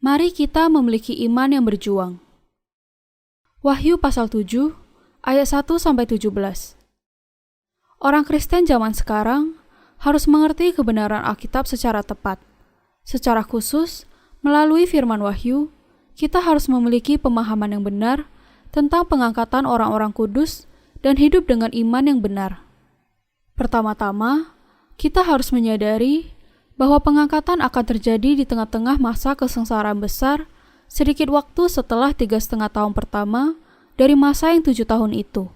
Mari kita memiliki iman yang berjuang. Wahyu pasal 7, ayat 1-17. Orang Kristen zaman sekarang harus mengerti kebenaran Alkitab secara tepat. Secara khusus, melalui firman Wahyu, kita harus memiliki pemahaman yang benar tentang pengangkatan orang-orang kudus dan hidup dengan iman yang benar. Pertama-tama, kita harus menyadari bahwa pengangkatan akan terjadi di tengah-tengah masa kesengsaraan besar sedikit waktu setelah 3,5 tahun pertama dari masa yang 7 tahun itu.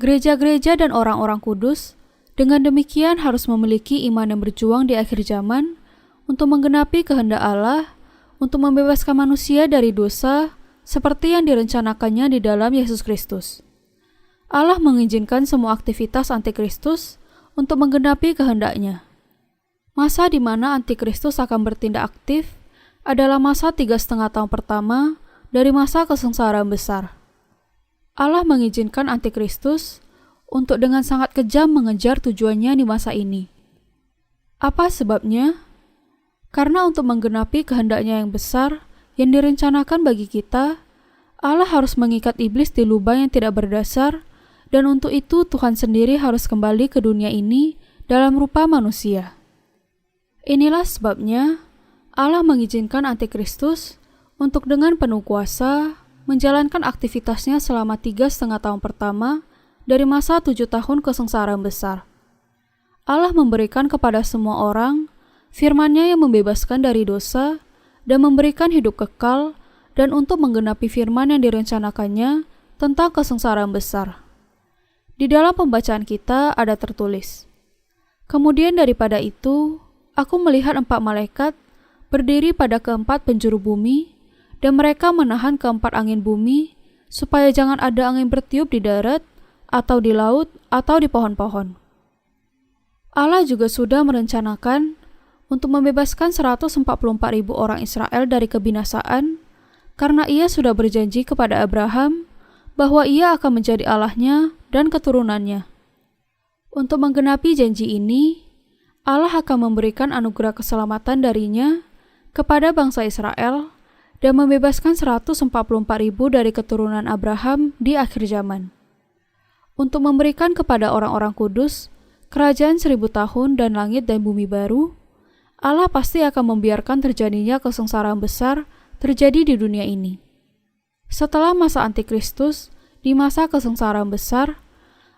Gereja-gereja dan orang-orang kudus dengan demikian harus memiliki iman yang berjuang di akhir zaman untuk menggenapi kehendak Allah, untuk membebaskan manusia dari dosa seperti yang direncanakannya di dalam Yesus Kristus. Allah mengizinkan semua aktivitas antikristus untuk menggenapi kehendaknya. Masa di mana antikristus akan bertindak aktif adalah masa 3,5 tahun pertama dari masa kesengsaraan besar. Allah mengizinkan antikristus untuk dengan sangat kejam mengejar tujuannya di masa ini. Apa sebabnya? Karena untuk menggenapi kehendaknya yang besar yang direncanakan bagi kita, Allah harus mengikat iblis di lubang yang tidak berdasar, dan untuk itu Tuhan sendiri harus kembali ke dunia ini dalam rupa manusia. Inilah sebabnya Allah mengizinkan antikristus untuk dengan penuh kuasa menjalankan aktivitasnya selama 3,5 tahun pertama dari masa 7 tahun kesengsaraan besar. Allah memberikan kepada semua orang firman-Nya yang membebaskan dari dosa dan memberikan hidup kekal, dan untuk menggenapi firman yang direncanakannya tentang kesengsaraan besar. Di dalam pembacaan kita ada tertulis, "Kemudian daripada itu, aku melihat 4 malaikat berdiri pada keempat penjuru bumi, dan mereka menahan keempat angin bumi, supaya jangan ada angin bertiup di darat, atau di laut, atau di pohon-pohon." Allah juga sudah merencanakan untuk membebaskan 144.000 orang Israel dari kebinasaan, karena Ia sudah berjanji kepada Abraham bahwa Ia akan menjadi Allahnya dan keturunannya. Untuk menggenapi janji ini, Allah akan memberikan anugerah keselamatan darinya kepada bangsa Israel dan membebaskan 144.000 dari keturunan Abraham di akhir zaman. Untuk memberikan kepada orang-orang kudus kerajaan 1000 tahun dan langit dan bumi baru, Allah pasti akan membiarkan terjadinya kesengsaraan besar terjadi di dunia ini. Setelah masa antikristus, di masa kesengsaraan besar,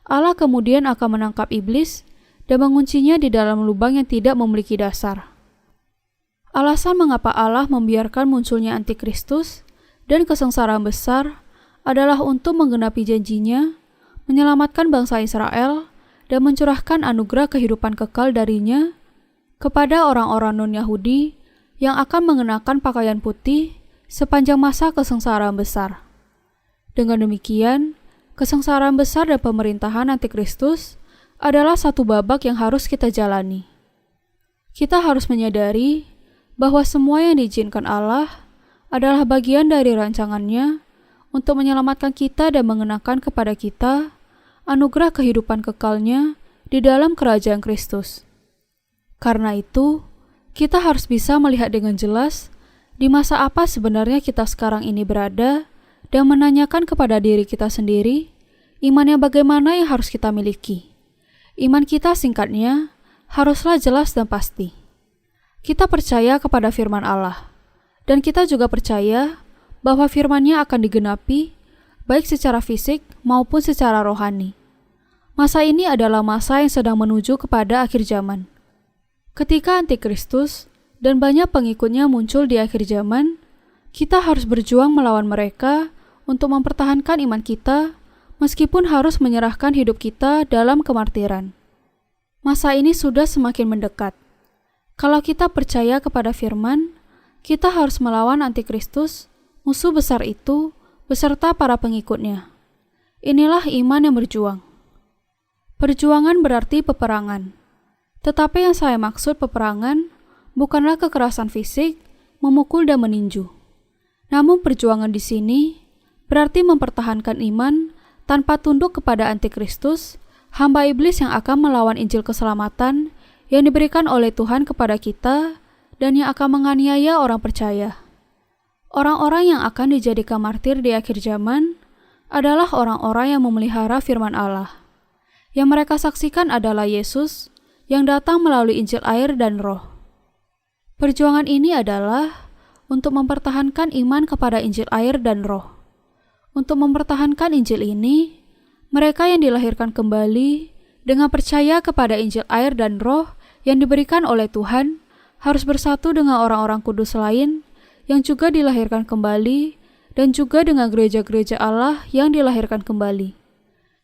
Allah kemudian akan menangkap iblis dan menguncinya di dalam lubang yang tidak memiliki dasar. Alasan mengapa Allah membiarkan munculnya antikristus dan kesengsaraan besar adalah untuk menggenapi janjinya, menyelamatkan bangsa Israel, dan mencurahkan anugerah kehidupan kekal darinya kepada orang-orang non-Yahudi yang akan mengenakan pakaian putih sepanjang masa kesengsaraan besar. Dengan demikian, kesengsaraan besar dan pemerintahan antikristus adalah satu babak yang harus kita jalani. Kita harus menyadari bahwa semua yang diizinkan Allah adalah bagian dari rancangannya untuk menyelamatkan kita dan mengenakan kepada kita anugerah kehidupan kekalnya di dalam kerajaan Kristus. Karena itu, kita harus bisa melihat dengan jelas di masa apa sebenarnya kita sekarang ini berada dan menanyakan kepada diri kita sendiri, iman yang bagaimana yang harus kita miliki. Iman kita singkatnya haruslah jelas dan pasti. Kita percaya kepada firman Allah, dan kita juga percaya bahwa firman-Nya akan digenapi, baik secara fisik maupun secara rohani. Masa ini adalah masa yang sedang menuju kepada akhir zaman. Ketika antikristus dan banyak pengikutnya muncul di akhir zaman, kita harus berjuang melawan mereka untuk mempertahankan iman kita, meskipun harus menyerahkan hidup kita dalam kemartiran. Masa ini sudah semakin mendekat. Kalau kita percaya kepada firman, kita harus melawan antikristus, musuh besar itu, beserta para pengikutnya. Inilah iman yang berjuang. Perjuangan berarti peperangan. Tetapi yang saya maksud peperangan bukanlah kekerasan fisik, memukul dan meninju. Namun perjuangan di sini berarti mempertahankan iman tanpa tunduk kepada antikristus, hamba iblis yang akan melawan Injil keselamatan yang diberikan oleh Tuhan kepada kita dan yang akan menganiaya orang percaya. Orang-orang yang akan dijadikan martir di akhir zaman adalah orang-orang yang memelihara firman Allah. Yang mereka saksikan adalah Yesus yang datang melalui Injil air dan Roh. Perjuangan ini adalah untuk mempertahankan iman kepada Injil air dan Roh. Untuk mempertahankan Injil ini, mereka yang dilahirkan kembali dengan percaya kepada Injil air dan Roh yang diberikan oleh Tuhan harus bersatu dengan orang-orang kudus lain yang juga dilahirkan kembali dan juga dengan gereja-gereja Allah yang dilahirkan kembali.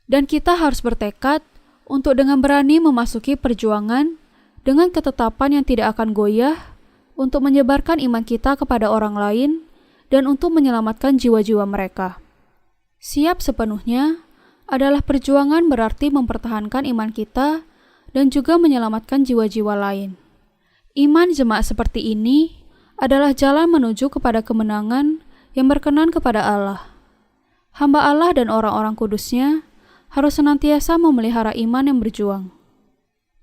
Dan kita harus bertekad untuk dengan berani memasuki perjuangan dengan ketetapan yang tidak akan goyah untuk menyebarkan iman kita kepada orang lain dan untuk menyelamatkan jiwa-jiwa mereka. Siap sepenuhnya adalah perjuangan berarti mempertahankan iman kita dan juga menyelamatkan jiwa-jiwa lain. Iman jemaat seperti ini adalah jalan menuju kepada kemenangan yang berkenan kepada Allah. Hamba Allah dan orang-orang kudusnya harus senantiasa memelihara iman yang berjuang.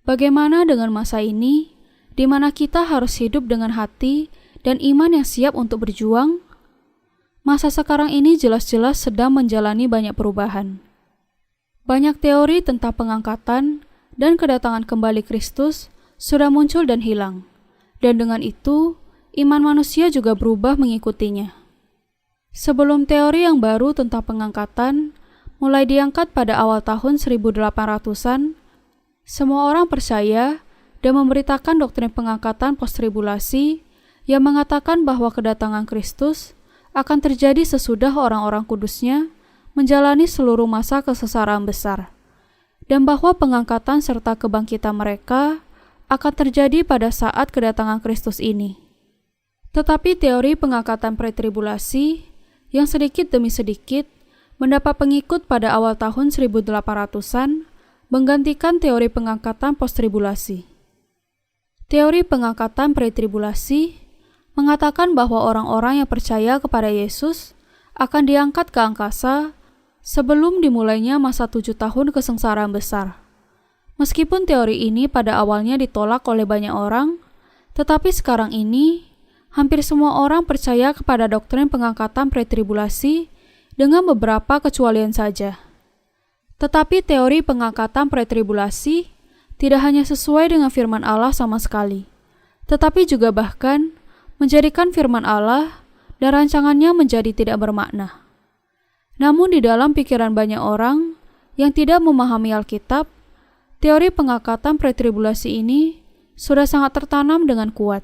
Bagaimana dengan masa ini, di mana kita harus hidup dengan hati dan iman yang siap untuk berjuang? Masa sekarang ini jelas-jelas sedang menjalani banyak perubahan. Banyak teori tentang pengangkatan dan kedatangan kembali Kristus sudah muncul dan hilang. Dan dengan itu, iman manusia juga berubah mengikutinya. Sebelum teori yang baru tentang pengangkatan mulai diangkat pada awal tahun 1800-an, semua orang percaya dan memberitakan doktrin pengangkatan post-tribulasi yang mengatakan bahwa kedatangan Kristus akan terjadi sesudah orang-orang kudusnya menjalani seluruh masa kesesaran besar, dan bahwa pengangkatan serta kebangkitan mereka akan terjadi pada saat kedatangan Kristus ini. Tetapi teori pengangkatan pretribulasi yang sedikit demi sedikit mendapat pengikut pada awal tahun 1800-an menggantikan teori pengangkatan post-tribulasi. Teori pengangkatan pretribulasi mengatakan bahwa orang-orang yang percaya kepada Yesus akan diangkat ke angkasa sebelum dimulainya masa 7 tahun kesengsaraan besar. Meskipun teori ini pada awalnya ditolak oleh banyak orang, tetapi sekarang ini hampir semua orang percaya kepada doktrin pengangkatan pretribulasi dengan beberapa kecualian saja. Tetapi teori pengangkatan pretribulasi tidak hanya sesuai dengan firman Allah sama sekali, tetapi juga bahkan menjadikan firman Allah dan rancangannya menjadi tidak bermakna. Namun di dalam pikiran banyak orang yang tidak memahami Alkitab, teori pengangkatan pretribulasi ini sudah sangat tertanam dengan kuat.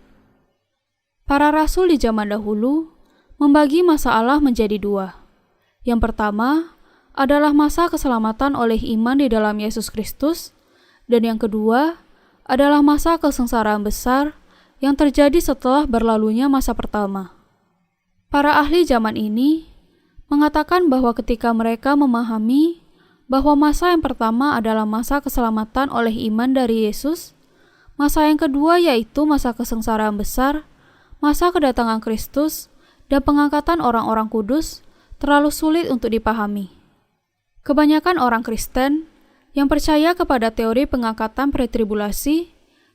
Para rasul di zaman dahulu membagi masa Allah menjadi dua. Yang pertama adalah masa keselamatan oleh iman di dalam Yesus Kristus, dan yang kedua adalah masa kesengsaraan besar yang terjadi setelah berlalunya masa pertama. Para ahli zaman ini mengatakan bahwa ketika mereka memahami bahwa masa yang pertama adalah masa keselamatan oleh iman dari Yesus, masa yang kedua yaitu masa kesengsaraan besar, masa kedatangan Kristus, dan pengangkatan orang-orang kudus terlalu sulit untuk dipahami. Kebanyakan orang Kristen yang percaya kepada teori pengangkatan pretribulasi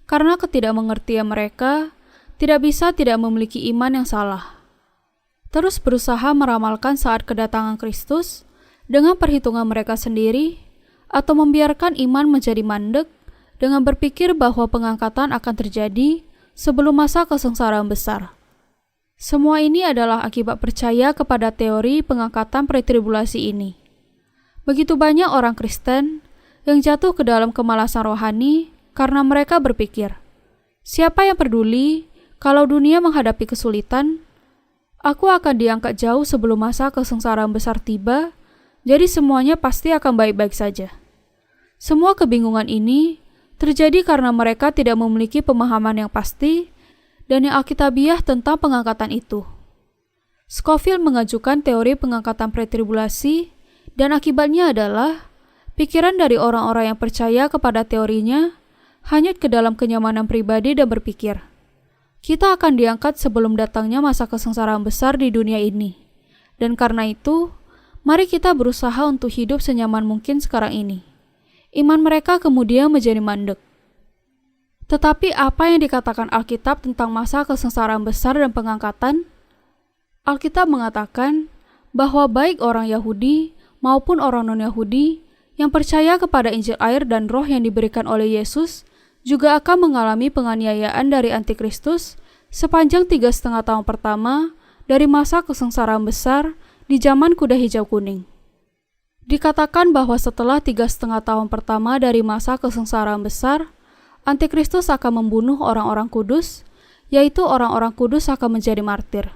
karena ketidakmengertian mereka tidak bisa tidak memiliki iman yang salah. Terus berusaha meramalkan saat kedatangan Kristus dengan perhitungan mereka sendiri, atau membiarkan iman menjadi mandek dengan berpikir bahwa pengangkatan akan terjadi sebelum masa kesengsaraan besar. Semua ini adalah akibat percaya kepada teori pengangkatan pretribulasi ini. Begitu banyak orang Kristen yang jatuh ke dalam kemalasan rohani karena mereka berpikir, siapa yang peduli kalau dunia menghadapi kesulitan? Aku akan diangkat jauh sebelum masa kesengsaraan besar tiba, jadi semuanya pasti akan baik-baik saja. Semua kebingungan ini terjadi karena mereka tidak memiliki pemahaman yang pasti dan yang alkitabiah tentang pengangkatan itu. Scofield mengajukan teori pengangkatan pretribulasi, dan akibatnya adalah pikiran dari orang-orang yang percaya kepada teorinya hanyut ke dalam kenyamanan pribadi dan berpikir, kita akan diangkat sebelum datangnya masa kesengsaraan besar di dunia ini. Dan karena itu, mari kita berusaha untuk hidup senyaman mungkin sekarang ini. Iman mereka kemudian menjadi mandek. Tetapi apa yang dikatakan Alkitab tentang masa kesengsaraan besar dan pengangkatan? Alkitab mengatakan bahwa baik orang Yahudi maupun orang non-Yahudi yang percaya kepada Injil air dan roh yang diberikan oleh Yesus juga akan mengalami penganiayaan dari Antikristus sepanjang 3,5 tahun pertama dari masa kesengsaraan besar di zaman kuda hijau kuning. Dikatakan bahwa setelah 3,5 tahun pertama dari masa kesengsaraan besar, Antikristus akan membunuh orang-orang kudus, yaitu orang-orang kudus akan menjadi martir.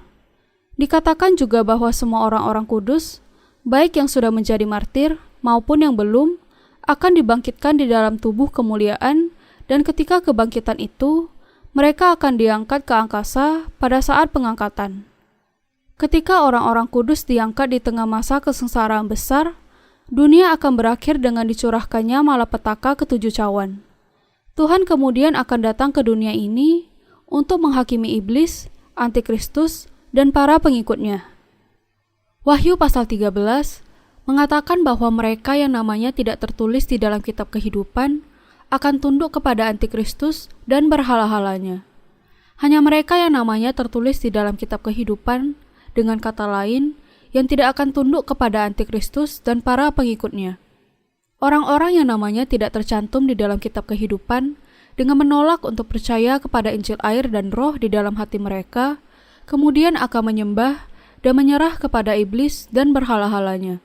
Dikatakan juga bahwa semua orang-orang kudus, baik yang sudah menjadi martir maupun yang belum, akan dibangkitkan di dalam tubuh kemuliaan, dan ketika kebangkitan itu, mereka akan diangkat ke angkasa pada saat pengangkatan. Ketika orang-orang kudus diangkat di tengah masa kesengsaraan besar, dunia akan berakhir dengan dicurahkannya malapetaka ketujuh cawan. Tuhan kemudian akan datang ke dunia ini untuk menghakimi iblis, Antikristus, dan para pengikutnya. Wahyu pasal 13 mengatakan bahwa mereka yang namanya tidak tertulis di dalam kitab kehidupan akan tunduk kepada Antikristus dan berhala-halanya. Hanya mereka yang namanya tertulis di dalam kitab kehidupan, dengan kata lain, yang tidak akan tunduk kepada Antikristus dan para pengikutnya. Orang-orang yang namanya tidak tercantum di dalam kitab kehidupan dengan menolak untuk percaya kepada Injil air dan roh di dalam hati mereka, kemudian akan menyembah dan menyerah kepada iblis dan berhala-halanya.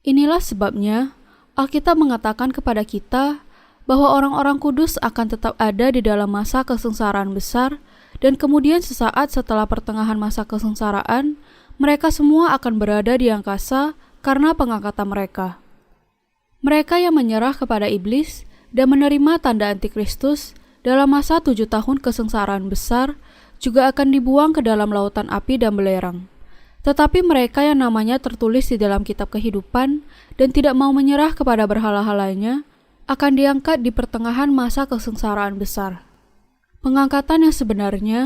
Inilah sebabnya Alkitab mengatakan kepada kita bahwa orang-orang kudus akan tetap ada di dalam masa kesengsaraan besar, dan kemudian sesaat setelah pertengahan masa kesengsaraan, mereka semua akan berada di angkasa karena pengangkatan mereka. Mereka yang menyerah kepada iblis dan menerima tanda Antikristus dalam masa 7 tahun kesengsaraan besar juga akan dibuang ke dalam lautan api dan belerang. Tetapi mereka yang namanya tertulis di dalam kitab kehidupan dan tidak mau menyerah kepada berhala-halanya akan diangkat di pertengahan masa kesengsaraan besar. Pengangkatan yang sebenarnya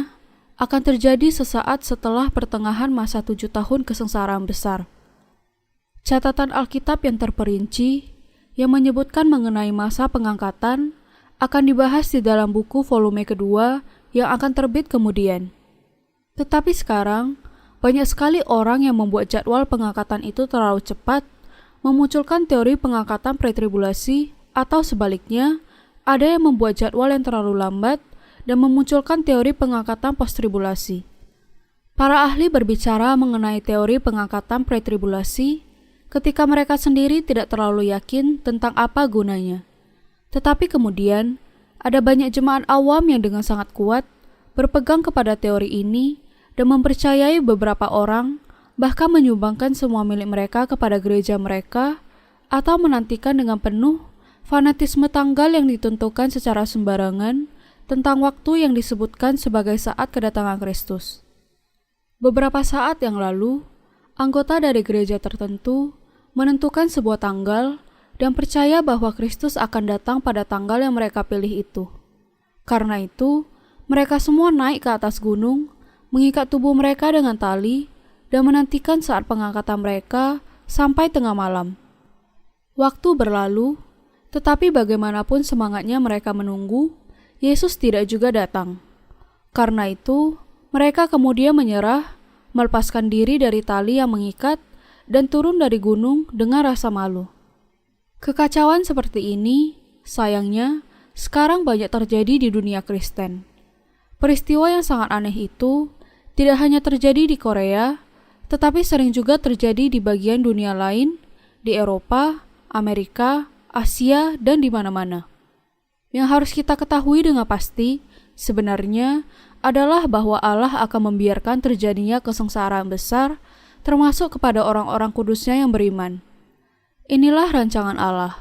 akan terjadi sesaat setelah pertengahan masa 7 tahun kesengsaraan besar. Catatan Alkitab yang terperinci yang menyebutkan mengenai masa pengangkatan akan dibahas di dalam buku volume kedua yang akan terbit kemudian. Tetapi sekarang, banyak sekali orang yang membuat jadwal pengangkatan itu terlalu cepat, memunculkan teori pengangkatan pretribulasi, atau sebaliknya, ada yang membuat jadwal yang terlalu lambat dan memunculkan teori pengangkatan post-tribulasi. Para ahli berbicara mengenai teori pengangkatan pretribulasi ketika mereka sendiri tidak terlalu yakin tentang apa gunanya. Tetapi kemudian, ada banyak jemaat awam yang dengan sangat kuat berpegang kepada teori ini dan mempercayai beberapa orang, bahkan menyumbangkan semua milik mereka kepada gereja mereka, atau menantikan dengan penuh fanatisme tanggal yang ditentukan secara sembarangan tentang waktu yang disebutkan sebagai saat kedatangan Kristus. Beberapa saat yang lalu, anggota dari gereja tertentu menentukan sebuah tanggal dan percaya bahwa Kristus akan datang pada tanggal yang mereka pilih itu. Karena itu, mereka semua naik ke atas gunung, mengikat tubuh mereka dengan tali, dan menantikan saat pengangkatan mereka sampai tengah malam. Waktu berlalu, tetapi bagaimanapun semangatnya mereka menunggu, Yesus tidak juga datang. Karena itu, mereka kemudian menyerah, melepaskan diri dari tali yang mengikat, dan turun dari gunung dengan rasa malu. Kekacauan seperti ini, sayangnya, sekarang banyak terjadi di dunia Kristen. Peristiwa yang sangat aneh itu tidak hanya terjadi di Korea, tetapi sering juga terjadi di bagian dunia lain, di Eropa, Amerika, Asia, dan di mana-mana. Yang harus kita ketahui dengan pasti, sebenarnya adalah bahwa Allah akan membiarkan terjadinya kesengsaraan besar, termasuk kepada orang-orang kudusnya yang beriman. Inilah rancangan Allah.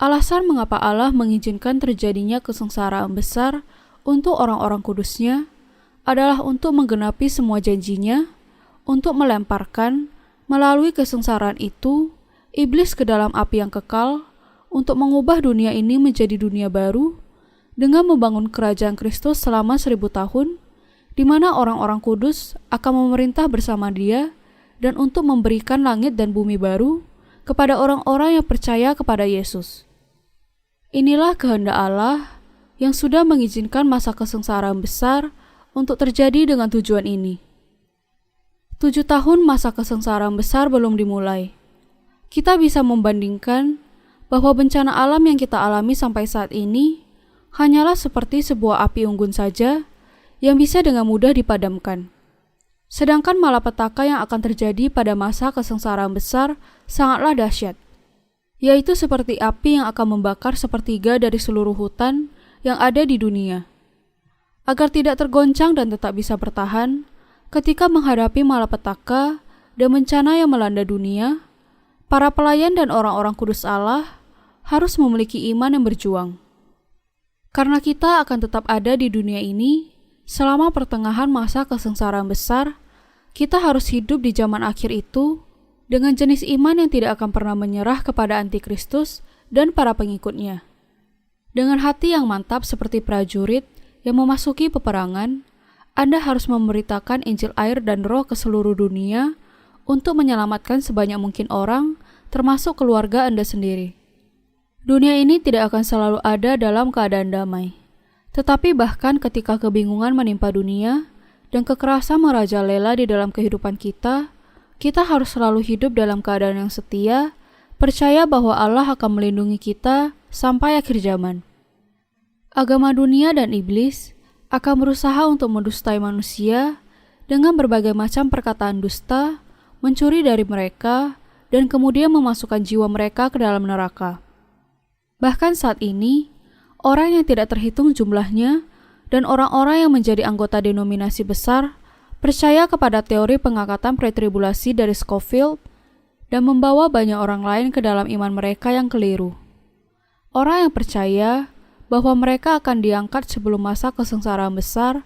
Alasan mengapa Allah mengizinkan terjadinya kesengsaraan besar untuk orang-orang kudusnya adalah untuk menggenapi semua janjinya, untuk melemparkan melalui kesengsaraan itu iblis ke dalam api yang kekal, untuk mengubah dunia ini menjadi dunia baru dengan membangun kerajaan Kristus selama 1000 tahun, di mana orang-orang kudus akan memerintah bersama Dia, dan untuk memberikan langit dan bumi baru kepada orang-orang yang percaya kepada Yesus. Inilah kehendak Allah yang sudah mengizinkan masa kesengsaraan besar untuk terjadi dengan tujuan ini. 7 tahun masa kesengsaraan besar belum dimulai. Kita bisa membandingkan bahwa bencana alam yang kita alami sampai saat ini hanyalah seperti sebuah api unggun saja yang bisa dengan mudah dipadamkan. Sedangkan malapetaka yang akan terjadi pada masa kesengsaraan besar sangatlah dahsyat, yaitu seperti api yang akan membakar sepertiga dari seluruh hutan yang ada di dunia. Agar tidak tergoncang dan tetap bisa bertahan ketika menghadapi malapetaka dan bencana yang melanda dunia, para pelayan dan orang-orang kudus Allah harus memiliki iman yang berjuang. Karena kita akan tetap ada di dunia ini selama pertengahan masa kesengsaraan besar, kita harus hidup di zaman akhir itu dengan jenis iman yang tidak akan pernah menyerah kepada antikristus dan para pengikutnya. Dengan hati yang mantap seperti prajurit yang memasuki peperangan, Anda harus memberitakan Injil air dan Roh ke seluruh dunia untuk menyelamatkan sebanyak mungkin orang, termasuk keluarga Anda sendiri. Dunia ini tidak akan selalu ada dalam keadaan damai. Tetapi bahkan ketika kebingungan menimpa dunia dan kekerasan merajalela di dalam kehidupan kita harus selalu hidup dalam keadaan yang setia, percaya bahwa Allah akan melindungi kita sampai akhir zaman. Agama dunia dan iblis akan berusaha untuk mendustai manusia dengan berbagai macam perkataan dusta, mencuri dari mereka, dan kemudian memasukkan jiwa mereka ke dalam neraka. Bahkan saat ini, orang yang tidak terhitung jumlahnya dan orang-orang yang menjadi anggota denominasi besar percaya kepada teori pengangkatan pretribulasi dari Scofield dan membawa banyak orang lain ke dalam iman mereka yang keliru. Orang yang percaya bahwa mereka akan diangkat sebelum masa kesengsaraan besar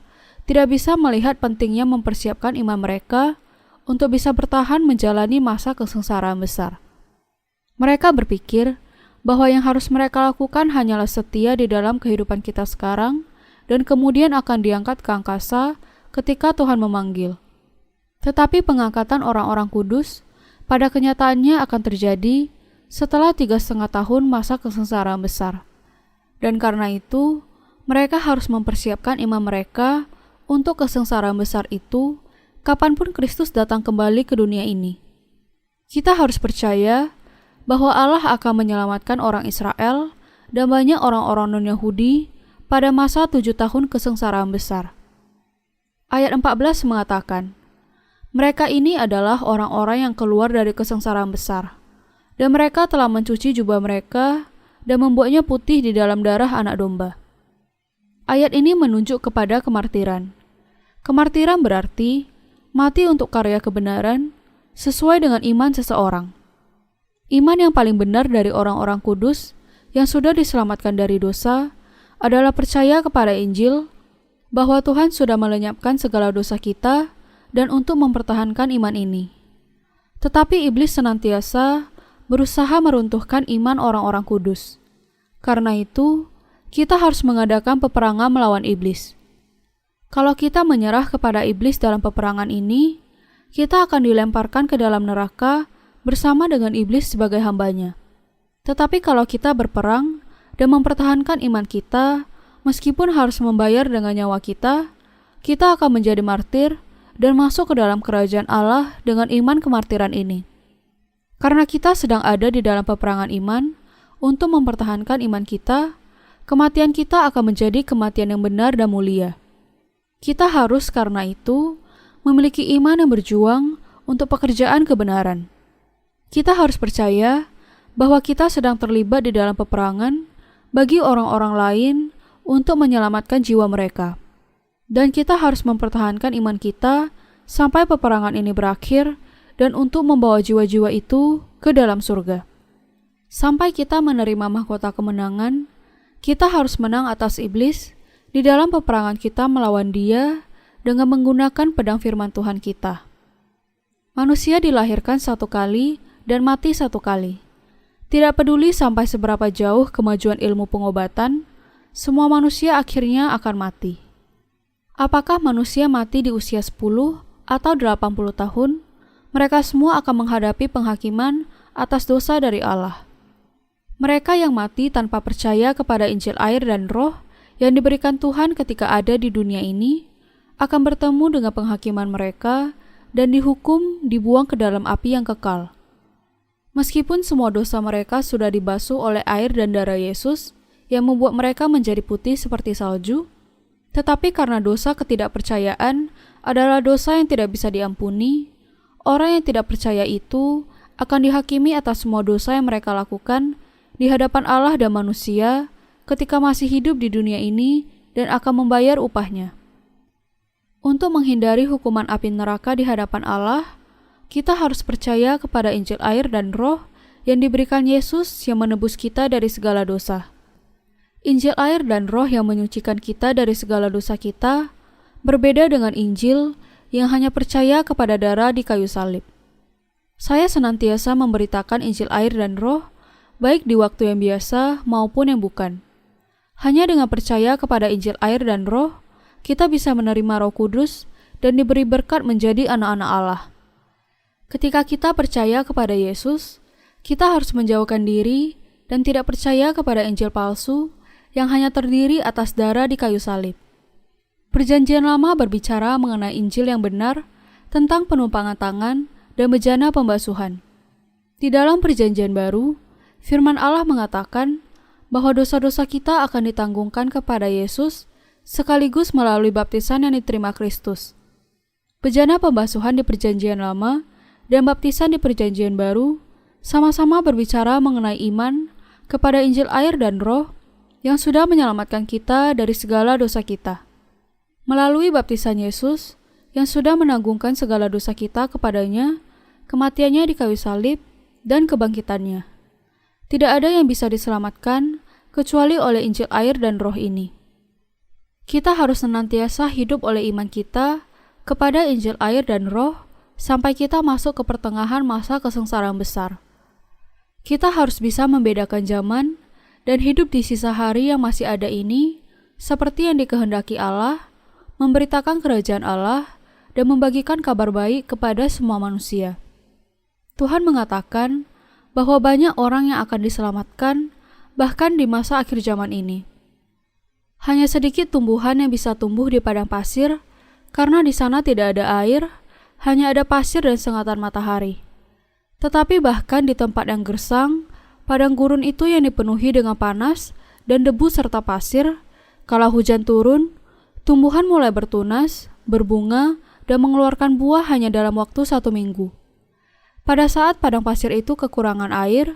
tidak bisa melihat pentingnya mempersiapkan iman mereka untuk bisa bertahan menjalani masa kesengsaraan besar. Mereka berpikir bahwa yang harus mereka lakukan hanyalah setia di dalam kehidupan kita sekarang dan kemudian akan diangkat ke angkasa ketika Tuhan memanggil. Tetapi pengangkatan orang-orang kudus pada kenyataannya akan terjadi setelah 3,5 tahun masa kesengsaraan besar. Dan karena itu, mereka harus mempersiapkan iman mereka untuk kesengsaraan besar itu kapanpun Kristus datang kembali ke dunia ini. Kita harus percaya bahwa Allah akan menyelamatkan orang Israel dan banyak orang-orang non-Yahudi pada masa 7 tahun kesengsaraan besar. Ayat 14 mengatakan, mereka ini adalah orang-orang yang keluar dari kesengsaraan besar, dan mereka telah mencuci jubah mereka dan membuatnya putih di dalam darah anak domba. Ayat ini menunjuk kepada kemartiran. Kemartiran berarti mati untuk karya kebenaran sesuai dengan iman seseorang. Iman yang paling benar dari orang-orang kudus yang sudah diselamatkan dari dosa adalah percaya kepada Injil bahwa Tuhan sudah melenyapkan segala dosa kita dan untuk mempertahankan iman ini. Tetapi iblis senantiasa berusaha meruntuhkan iman orang-orang kudus. Karena itu, kita harus mengadakan peperangan melawan iblis. Kalau kita menyerah kepada iblis dalam peperangan ini, kita akan dilemparkan ke dalam neraka bersama dengan iblis sebagai hambanya. Tetapi kalau kita berperang dan mempertahankan iman kita, meskipun harus membayar dengan nyawa kita akan menjadi martir dan masuk ke dalam kerajaan Allah dengan iman kemartiran ini. Karena kita sedang ada di dalam peperangan iman, untuk mempertahankan iman kita, kematian kita akan menjadi kematian yang benar dan mulia. Kita harus karena itu memiliki iman yang berjuang untuk pekerjaan kebenaran. Kita harus percaya bahwa kita sedang terlibat di dalam peperangan bagi orang-orang lain untuk menyelamatkan jiwa mereka. Dan kita harus mempertahankan iman kita sampai peperangan ini berakhir dan untuk membawa jiwa-jiwa itu ke dalam surga. Sampai kita menerima mahkota kemenangan, kita harus menang atas iblis di dalam peperangan kita melawan dia dengan menggunakan pedang firman Tuhan kita. Manusia dilahirkan satu kali dan mati satu kali. Tidak peduli sampai seberapa jauh kemajuan ilmu pengobatan, semua manusia akhirnya akan mati. Apakah manusia mati di usia 10 atau 80 tahun? Mereka semua akan menghadapi penghakiman atas dosa dari Allah. Mereka yang mati tanpa percaya kepada Injil air dan Roh yang diberikan Tuhan ketika ada di dunia ini akan bertemu dengan penghakiman mereka dan dihukum dibuang ke dalam api yang kekal. Meskipun semua dosa mereka sudah dibasuh oleh air dan darah Yesus yang membuat mereka menjadi putih seperti salju, tetapi karena dosa ketidakpercayaan adalah dosa yang tidak bisa diampuni, orang yang tidak percaya itu akan dihakimi atas semua dosa yang mereka lakukan di hadapan Allah dan manusia ketika masih hidup di dunia ini dan akan membayar upahnya. Untuk menghindari hukuman api neraka di hadapan Allah, kita harus percaya kepada Injil air dan Roh yang diberikan Yesus yang menebus kita dari segala dosa. Injil air dan Roh yang menyucikan kita dari segala dosa kita berbeda dengan Injil yang hanya percaya kepada darah di kayu salib. Saya senantiasa memberitakan Injil air dan Roh, baik di waktu yang biasa maupun yang bukan. Hanya dengan percaya kepada Injil air dan Roh, kita bisa menerima Roh Kudus dan diberi berkat menjadi anak-anak Allah. Ketika kita percaya kepada Yesus, kita harus menjauhkan diri dan tidak percaya kepada Injil palsu yang hanya terdiri atas darah di kayu salib. Perjanjian Lama berbicara mengenai Injil yang benar tentang penumpangan tangan dan bejana pembasuhan. Di dalam Perjanjian Baru, firman Allah mengatakan bahwa dosa-dosa kita akan ditanggungkan kepada Yesus sekaligus melalui baptisan yang diterima Kristus. Bejana pembasuhan di Perjanjian Lama dan baptisan di Perjanjian Baru sama-sama berbicara mengenai iman kepada Injil air dan Roh yang sudah menyelamatkan kita dari segala dosa kita. Melalui baptisan Yesus yang sudah menanggungkan segala dosa kita kepadanya, kematiannya di kayu salib, dan kebangkitannya. Tidak ada yang bisa diselamatkan kecuali oleh Injil air dan Roh ini. Kita harus senantiasa hidup oleh iman kita kepada Injil air dan Roh sampai kita masuk ke pertengahan masa kesengsaraan besar. Kita harus bisa membedakan zaman dan hidup di sisa hari yang masih ada ini seperti yang dikehendaki Allah, memberitakan kerajaan Allah, dan membagikan kabar baik kepada semua manusia. Tuhan mengatakan bahwa banyak orang yang akan diselamatkan bahkan di masa akhir zaman ini. Hanya sedikit tumbuhan yang bisa tumbuh di padang pasir karena di sana tidak ada air, hanya ada pasir dan sengatan matahari. Tetapi bahkan di tempat yang gersang, padang gurun itu yang dipenuhi dengan panas dan debu serta pasir, kala hujan turun, tumbuhan mulai bertunas, berbunga, dan mengeluarkan buah hanya dalam waktu 1 minggu. Pada saat padang pasir itu kekurangan air,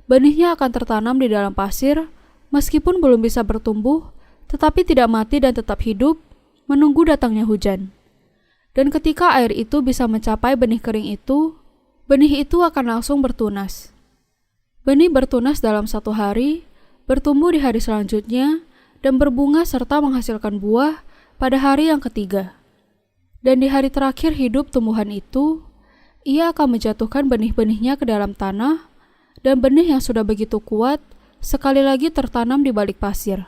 benihnya akan tertanam di dalam pasir, meskipun belum bisa bertumbuh, tetapi tidak mati dan tetap hidup, menunggu datangnya hujan. Dan ketika air itu bisa mencapai benih kering itu, benih itu akan langsung bertunas. Benih bertunas dalam 1 hari, bertumbuh di hari selanjutnya, dan berbunga serta menghasilkan buah pada hari yang ketiga. Dan di hari terakhir hidup tumbuhan itu, ia akan menjatuhkan benih-benihnya ke dalam tanah, dan benih yang sudah begitu kuat sekali lagi tertanam di balik pasir.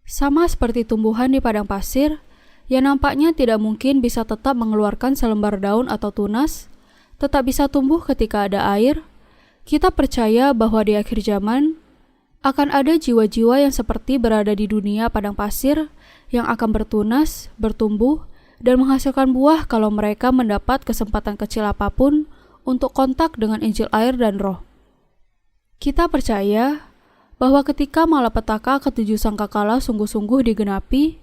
Sama seperti tumbuhan di padang pasir, yang nampaknya tidak mungkin bisa tetap mengeluarkan selembar daun atau tunas, tetap bisa tumbuh ketika ada air, kita percaya bahwa di akhir zaman akan ada jiwa-jiwa yang seperti berada di dunia padang pasir yang akan bertunas, bertumbuh, dan menghasilkan buah kalau mereka mendapat kesempatan kecil apapun untuk kontak dengan Injil air dan Roh. Kita percaya bahwa ketika malapetaka ketujuh sangkakala sungguh-sungguh digenapi,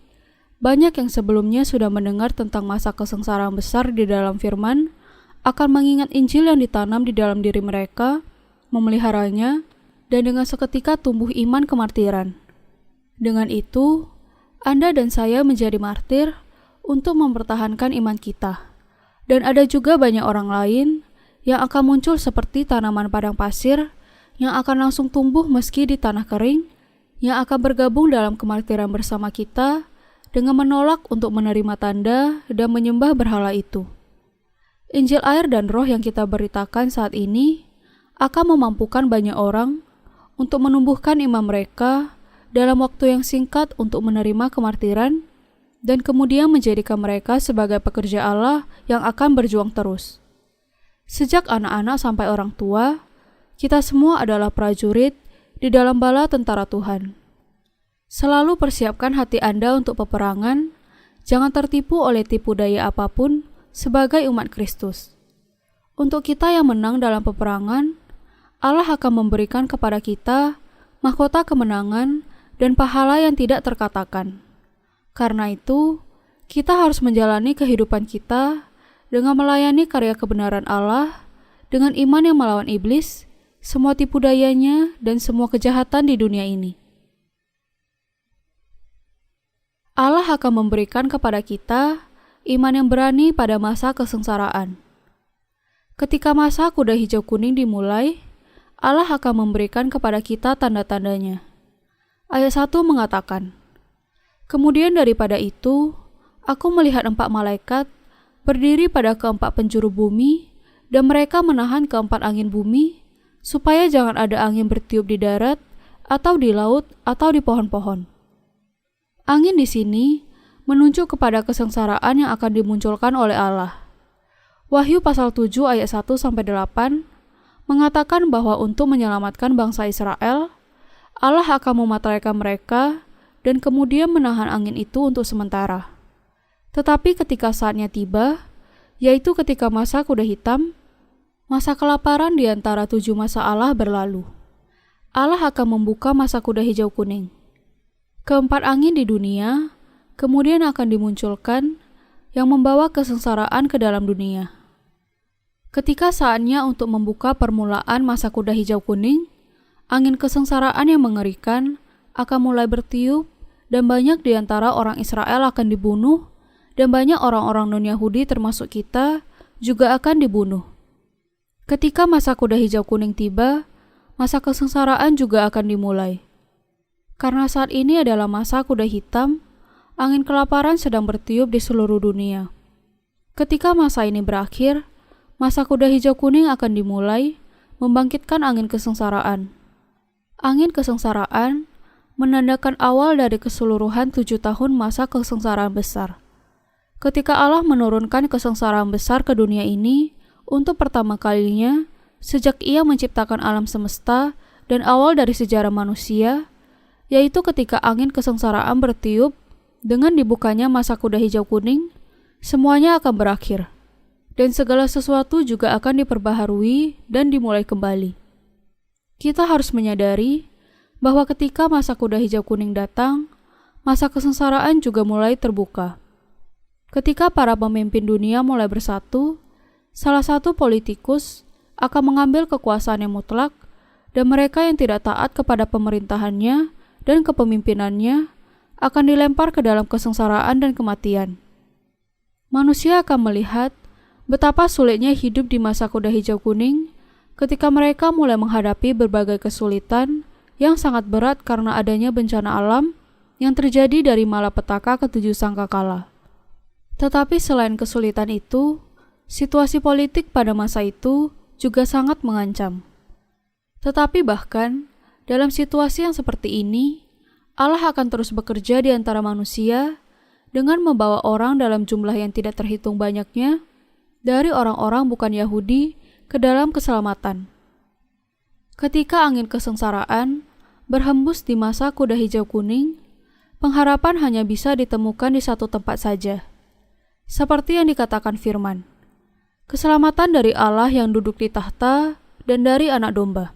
banyak yang sebelumnya sudah mendengar tentang masa kesengsaraan besar di dalam firman, akan mengingat Injil yang ditanam di dalam diri mereka, memeliharanya, dan dengan seketika tumbuh iman kemartiran. Dengan itu, Anda dan saya menjadi martir untuk mempertahankan iman kita. Dan ada juga banyak orang lain yang akan muncul seperti tanaman padang pasir yang akan langsung tumbuh meski di tanah kering, yang akan bergabung dalam kemartiran bersama kita dengan menolak untuk menerima tanda dan menyembah berhala itu. Injil air dan Roh yang kita beritakan saat ini akan memampukan banyak orang untuk menumbuhkan iman mereka dalam waktu yang singkat untuk menerima kemartiran dan kemudian menjadikan mereka sebagai pekerja Allah yang akan berjuang terus. Sejak anak-anak sampai orang tua, kita semua adalah prajurit di dalam bala tentara Tuhan. Selalu persiapkan hati Anda untuk peperangan, jangan tertipu oleh tipu daya apapun sebagai umat Kristus. Untuk kita yang menang dalam peperangan, Allah akan memberikan kepada kita mahkota kemenangan dan pahala yang tidak terkatakan. Karena itu, kita harus menjalani kehidupan kita dengan melayani karya kebenaran Allah, dengan iman yang melawan iblis, semua tipu dayanya, dan semua kejahatan di dunia ini. Allah akan memberikan kepada kita iman yang berani pada masa kesengsaraan. Ketika masa kuda hijau kuning dimulai, Allah akan memberikan kepada kita tanda-tandanya. Ayat 1 mengatakan, "Kemudian daripada itu, aku melihat 4 malaikat berdiri pada keempat penjuru bumi, dan mereka menahan keempat angin bumi, supaya jangan ada angin bertiup di darat, atau di laut, atau di pohon-pohon." Angin di sini menunjuk kepada kesengsaraan yang akan dimunculkan oleh Allah. Wahyu pasal 7 ayat 1-8 mengatakan bahwa untuk menyelamatkan bangsa Israel, Allah akan mematahkan mereka dan kemudian menahan angin itu untuk sementara. Tetapi ketika saatnya tiba, yaitu ketika masa kuda hitam, masa kelaparan di antara 7 masa Allah berlalu. Allah akan membuka masa kuda hijau kuning. Keempat angin di dunia kemudian akan dimunculkan yang membawa kesengsaraan ke dalam dunia. Ketika saatnya untuk membuka permulaan masa kuda hijau kuning, angin kesengsaraan yang mengerikan akan mulai bertiup dan banyak di antara orang Israel akan dibunuh dan banyak orang-orang non-Yahudi termasuk kita juga akan dibunuh. Ketika masa kuda hijau kuning tiba, masa kesengsaraan juga akan dimulai. Karena saat ini adalah masa kuda hitam, angin kelaparan sedang bertiup di seluruh dunia. Ketika masa ini berakhir, masa kuda hijau kuning akan dimulai, membangkitkan angin kesengsaraan. Angin kesengsaraan menandakan awal dari keseluruhan 7 tahun masa kesengsaraan besar. Ketika Allah menurunkan kesengsaraan besar ke dunia ini untuk pertama kalinya sejak Ia menciptakan alam semesta dan awal dari sejarah manusia, yaitu ketika angin kesengsaraan bertiup dengan dibukanya masa kuda hijau kuning, semuanya akan berakhir, dan segala sesuatu juga akan diperbaharui dan dimulai kembali. Kita harus menyadari bahwa ketika masa kuda hijau kuning datang, masa kesengsaraan juga mulai terbuka. Ketika para pemimpin dunia mulai bersatu, salah satu politikus akan mengambil kekuasaan yang mutlak, dan mereka yang tidak taat kepada pemerintahannya dan kepemimpinannya akan dilempar ke dalam kesengsaraan dan kematian. Manusia akan melihat betapa sulitnya hidup di masa kuda hijau kuning ketika mereka mulai menghadapi berbagai kesulitan yang sangat berat karena adanya bencana alam yang terjadi dari malapetaka ketujuh sangkakala. Tetapi selain kesulitan itu, situasi politik pada masa itu juga sangat mengancam. Tetapi bahkan dalam situasi yang seperti ini, Allah akan terus bekerja di antara manusia dengan membawa orang dalam jumlah yang tidak terhitung banyaknya dari orang-orang bukan Yahudi ke dalam keselamatan. Ketika angin kesengsaraan berhembus di masa kuda hijau kuning, pengharapan hanya bisa ditemukan di satu tempat saja. Seperti yang dikatakan firman, keselamatan dari Allah yang duduk di tahta dan dari Anak Domba.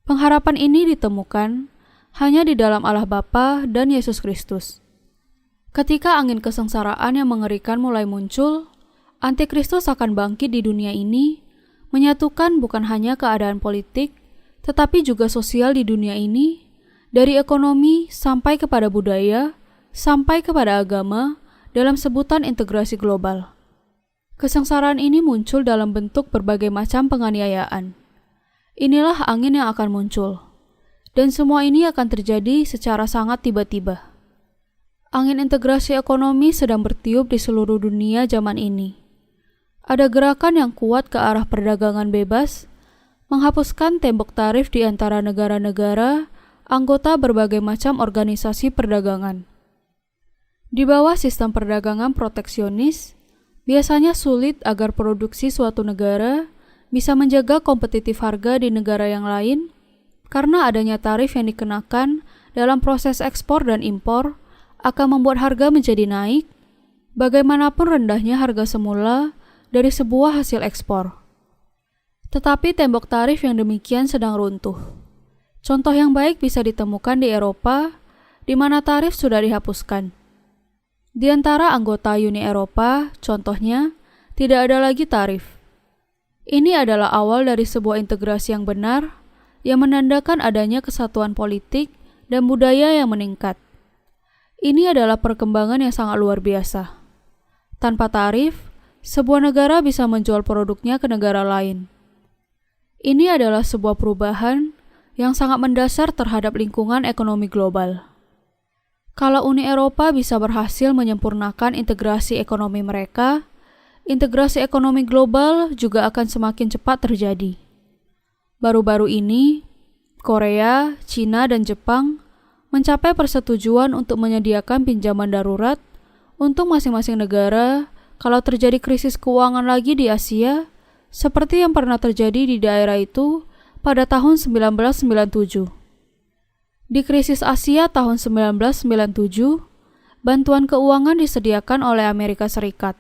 Pengharapan ini ditemukan hanya di dalam Allah Bapa dan Yesus Kristus. Ketika angin kesengsaraan yang mengerikan mulai muncul, Antikristus akan bangkit di dunia ini, menyatukan bukan hanya keadaan politik, tetapi juga sosial di dunia ini, dari ekonomi sampai kepada budaya, sampai kepada agama, dalam sebutan integrasi global. Kesengsaraan ini muncul dalam bentuk berbagai macam penganiayaan. Inilah angin yang akan muncul. Dan semua ini akan terjadi secara sangat tiba-tiba. Angin integrasi ekonomi sedang bertiup di seluruh dunia zaman ini. Ada gerakan yang kuat ke arah perdagangan bebas, menghapuskan tembok tarif di antara negara-negara, anggota berbagai macam organisasi perdagangan. Di bawah sistem perdagangan proteksionis, biasanya sulit agar produksi suatu negara bisa menjaga kompetitif harga di negara yang lain karena adanya tarif yang dikenakan dalam proses ekspor dan impor akan membuat harga menjadi naik, bagaimanapun rendahnya harga semula dari sebuah hasil ekspor. Tetapi tembok tarif yang demikian sedang runtuh. Contoh yang baik bisa ditemukan di Eropa, di mana tarif sudah dihapuskan. Di antara anggota Uni Eropa, contohnya, tidak ada lagi tarif. Ini adalah awal dari sebuah integrasi yang benar, yang menandakan adanya kesatuan politik dan budaya yang meningkat. Ini adalah perkembangan yang sangat luar biasa. Tanpa tarif, sebuah negara bisa menjual produknya ke negara lain. Ini adalah sebuah perubahan yang sangat mendasar terhadap lingkungan ekonomi global. Kalau Uni Eropa bisa berhasil menyempurnakan integrasi ekonomi mereka, integrasi ekonomi global juga akan semakin cepat terjadi. Baru-baru ini, Korea, Cina, dan Jepang mencapai persetujuan untuk menyediakan pinjaman darurat untuk masing-masing negara kalau terjadi krisis keuangan lagi di Asia, seperti yang pernah terjadi di daerah itu pada tahun 1997. Di krisis Asia tahun 1997, bantuan keuangan disediakan oleh Amerika Serikat.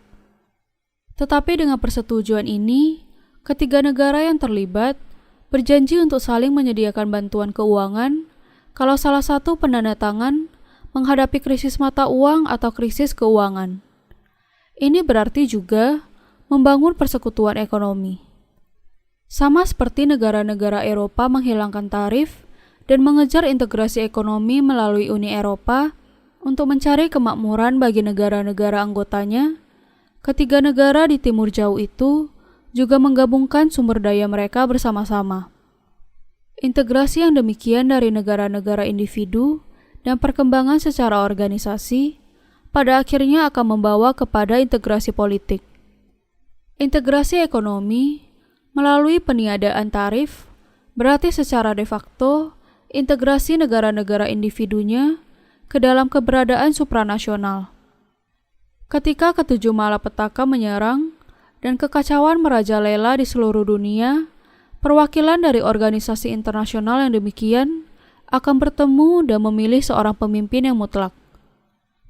Tetapi dengan persetujuan ini, ketiga negara yang terlibat berjanji untuk saling menyediakan bantuan keuangan kalau salah satu penandatangan menghadapi krisis mata uang atau krisis keuangan. Ini berarti juga membangun persekutuan ekonomi. Sama seperti negara-negara Eropa menghilangkan tarif dan mengejar integrasi ekonomi melalui Uni Eropa untuk mencari kemakmuran bagi negara-negara anggotanya, ketiga negara di timur jauh itu juga menggabungkan sumber daya mereka bersama-sama. Integrasi yang demikian dari negara-negara individu dan perkembangan secara organisasi pada akhirnya akan membawa kepada integrasi politik. Integrasi ekonomi melalui peniadaan tarif berarti secara de facto integrasi negara-negara individunya ke dalam keberadaan supranasional. Ketika ketujuh malapetaka menyerang dan kekacauan merajalela di seluruh dunia, perwakilan dari organisasi internasional yang demikian akan bertemu dan memilih seorang pemimpin yang mutlak.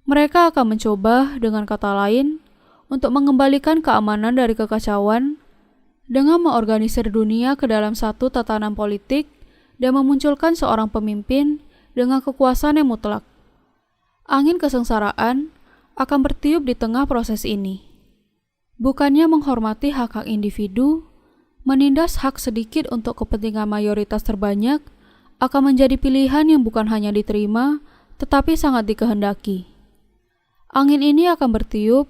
Mereka akan mencoba, dengan kata lain, untuk mengembalikan keamanan dari kekacauan dengan mengorganisir dunia ke dalam satu tatanan politik dan memunculkan seorang pemimpin dengan kekuasaan yang mutlak. Angin kesengsaraan akan bertiup di tengah proses ini. Bukannya menghormati hak-hak individu, menindas hak sedikit untuk kepentingan mayoritas terbanyak akan menjadi pilihan yang bukan hanya diterima, tetapi sangat dikehendaki. Angin ini akan bertiup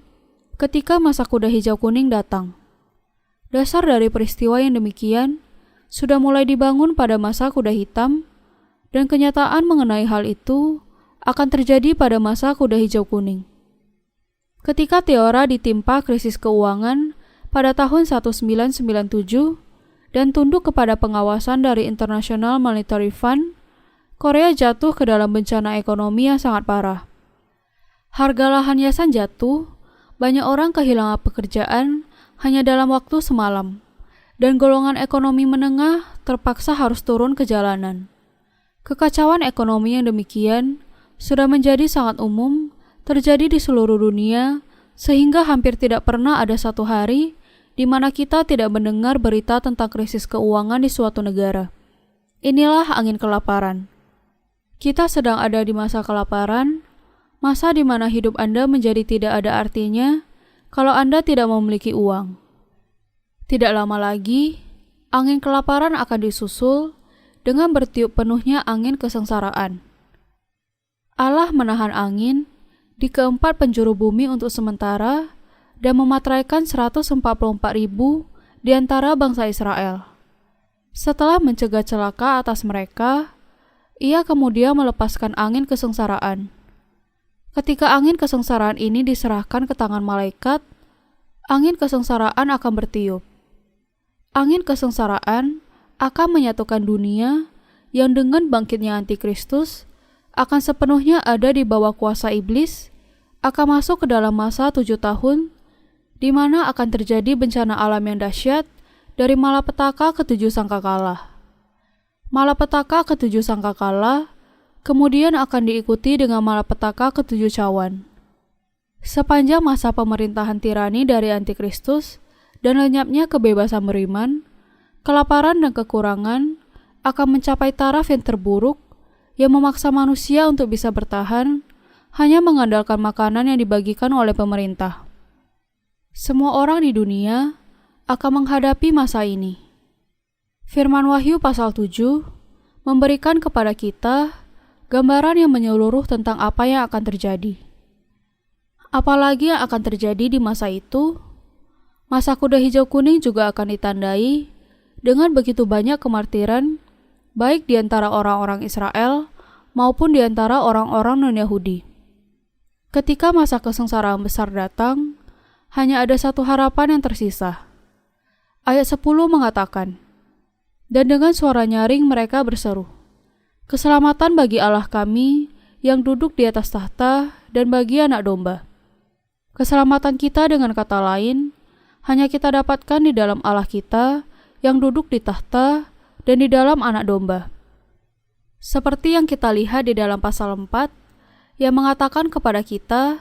ketika masa kuda hijau kuning datang. Dasar dari peristiwa yang demikian sudah mulai dibangun pada masa kuda hitam, dan kenyataan mengenai hal itu akan terjadi pada masa kuda hijau kuning. Ketika Teora ditimpa krisis keuangan pada tahun 1997 dan tunduk kepada pengawasan dari International Monetary Fund, Korea jatuh ke dalam bencana ekonomi yang sangat parah. Harga lahan Yasan jatuh, banyak orang kehilangan pekerjaan hanya dalam waktu semalam, dan golongan ekonomi menengah terpaksa harus turun ke jalanan. Kekacauan ekonomi yang demikian sudah menjadi sangat umum terjadi di seluruh dunia, sehingga hampir tidak pernah ada satu hari di mana kita tidak mendengar berita tentang krisis keuangan di suatu negara. Inilah angin kelaparan. Kita sedang ada di masa kelaparan, masa di mana hidup Anda menjadi tidak ada artinya kalau Anda tidak memiliki uang. Tidak lama lagi, angin kelaparan akan disusul dengan bertiup penuhnya angin kesengsaraan. Allah menahan angin di keempat penjuru bumi untuk sementara dan mematraikan 144.000 di antara bangsa Israel. Setelah mencegah celaka atas mereka, Ia kemudian melepaskan angin kesengsaraan. Ketika angin kesengsaraan ini diserahkan ke tangan malaikat, angin kesengsaraan akan bertiup. Angin kesengsaraan akan menyatukan dunia yang dengan bangkitnya Antikristus akan sepenuhnya ada di bawah kuasa iblis, akan masuk ke dalam masa 7 tahun, di mana akan terjadi bencana alam yang dahsyat dari malapetaka ketujuh sangkakala. Malapetaka ketujuh sangkakala kemudian akan diikuti dengan malapetaka ketujuh cawan. Sepanjang masa pemerintahan tirani dari Antikristus dan lenyapnya kebebasan beriman, kelaparan dan kekurangan akan mencapai taraf yang terburuk yang memaksa manusia untuk bisa bertahan hanya mengandalkan makanan yang dibagikan oleh pemerintah. Semua orang di dunia akan menghadapi masa ini. Firman Wahyu pasal 7 memberikan kepada kita gambaran yang menyeluruh tentang apa yang akan terjadi. Apalagi yang akan terjadi di masa itu, masa kuda hijau kuning juga akan ditandai dengan begitu banyak kemartiran, baik di antara orang-orang Israel maupun di antara orang-orang non-Yahudi. Ketika masa kesengsaraan besar datang, hanya ada satu harapan yang tersisa. Ayat 10 mengatakan, "Dan dengan suara nyaring mereka berseru, 'Keselamatan bagi Allah kami yang duduk di atas tahta dan bagi Anak Domba.'" Keselamatan kita dengan kata lain, hanya kita dapatkan di dalam Allah kita yang duduk di tahta dan di dalam Anak Domba. Seperti yang kita lihat di dalam pasal 4, yang mengatakan kepada kita,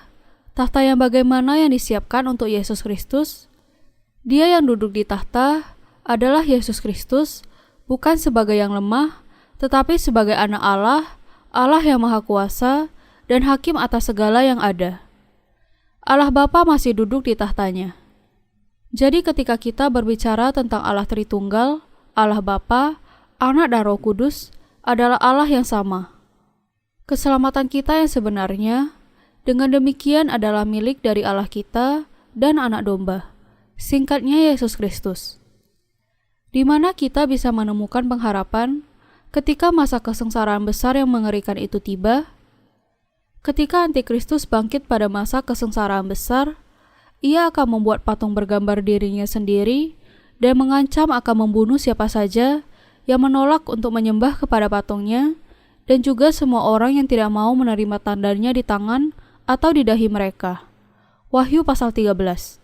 tahta yang bagaimana yang disiapkan untuk Yesus Kristus. Dia yang duduk di tahta adalah Yesus Kristus, bukan sebagai yang lemah, tetapi sebagai Anak Allah, Allah yang Maha Kuasa, dan Hakim atas segala yang ada. Allah Bapa masih duduk di tahtanya. Jadi ketika kita berbicara tentang Allah Tritunggal, Allah Bapa, Anak dan Roh Kudus adalah Allah yang sama. Keselamatan kita yang sebenarnya, dengan demikian adalah milik dari Allah kita dan Anak Domba, singkatnya Yesus Kristus. Di mana kita bisa menemukan pengharapan ketika masa kesengsaraan besar yang mengerikan itu tiba? Ketika Antikristus bangkit pada masa kesengsaraan besar, ia akan membuat patung bergambar dirinya sendiri dan mengancam akan membunuh siapa saja yang menolak untuk menyembah kepada patungnya, dan juga semua orang yang tidak mau menerima tandanya di tangan atau di dahi mereka. Wahyu pasal 13.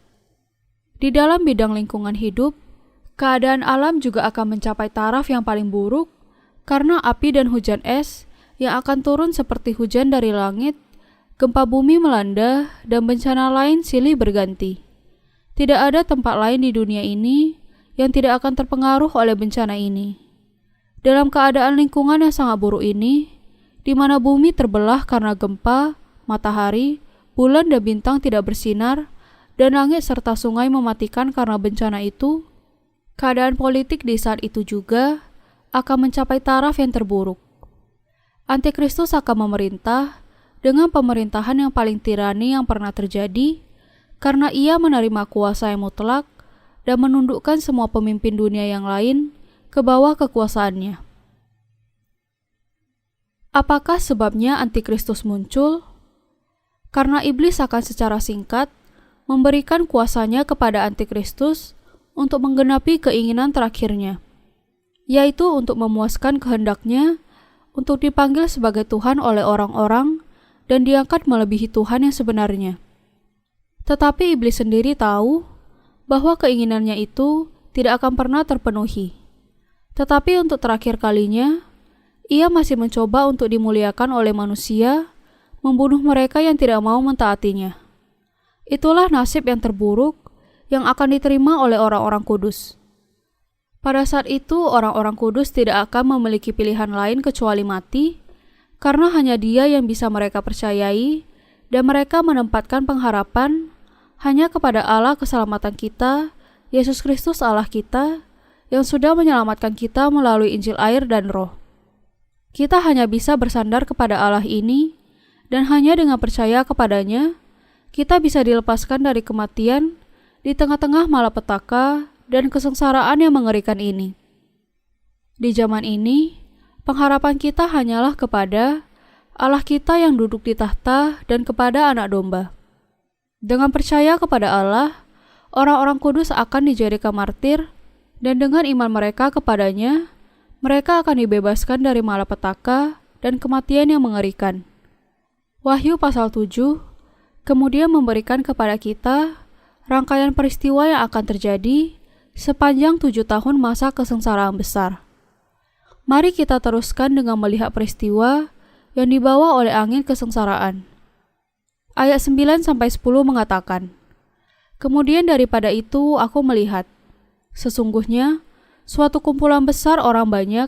Di dalam bidang lingkungan hidup, keadaan alam juga akan mencapai taraf yang paling buruk karena api dan hujan es yang akan turun seperti hujan dari langit, gempa bumi melanda, dan bencana lain silih berganti. Tidak ada tempat lain di dunia ini yang tidak akan terpengaruh oleh bencana ini. Dalam keadaan lingkungan yang sangat buruk ini, di mana bumi terbelah karena gempa, matahari, bulan dan bintang tidak bersinar, dan langit serta sungai mematikan karena bencana itu, keadaan politik di saat itu juga akan mencapai taraf yang terburuk. Antikristus akan memerintah dengan pemerintahan yang paling tirani yang pernah terjadi karena ia menerima kuasa yang mutlak dan menundukkan semua pemimpin dunia yang lain ke bawah kekuasaannya. Apakah sebabnya Antikristus muncul? Karena iblis akan secara singkat memberikan kuasanya kepada Antikristus untuk menggenapi keinginan terakhirnya, yaitu untuk memuaskan kehendaknya untuk dipanggil sebagai Tuhan oleh orang-orang dan diangkat melebihi Tuhan yang sebenarnya. Tetapi iblis sendiri tahu bahwa keinginannya itu tidak akan pernah terpenuhi. Tetapi untuk terakhir kalinya, ia masih mencoba untuk dimuliakan oleh manusia, membunuh mereka yang tidak mau mentaatinya. Itulah nasib yang terburuk yang akan diterima oleh orang-orang kudus. Pada saat itu, orang-orang kudus tidak akan memiliki pilihan lain kecuali mati, karena hanya Dia yang bisa mereka percayai, dan mereka menempatkan pengharapan hanya kepada Allah keselamatan kita, Yesus Kristus Allah kita, yang sudah menyelamatkan kita melalui Injil air dan Roh. Kita hanya bisa bersandar kepada Allah ini, dan hanya dengan percaya kepadanya, kita bisa dilepaskan dari kematian di tengah-tengah malapetaka dan kesengsaraan yang mengerikan ini. Di zaman ini, pengharapan kita hanyalah kepada Allah kita yang duduk di tahta dan kepada Anak Domba. Dengan percaya kepada Allah, orang-orang kudus akan dijadikan martir, dan dengan iman mereka kepadanya, mereka akan dibebaskan dari malapetaka dan kematian yang mengerikan. Wahyu pasal 7 kemudian memberikan kepada kita rangkaian peristiwa yang akan terjadi sepanjang 7 tahun masa kesengsaraan besar. Mari kita teruskan dengan melihat peristiwa yang dibawa oleh angin kesengsaraan. Ayat 9-10 mengatakan, "Kemudian daripada itu aku melihat, sesungguhnya suatu kumpulan besar orang banyak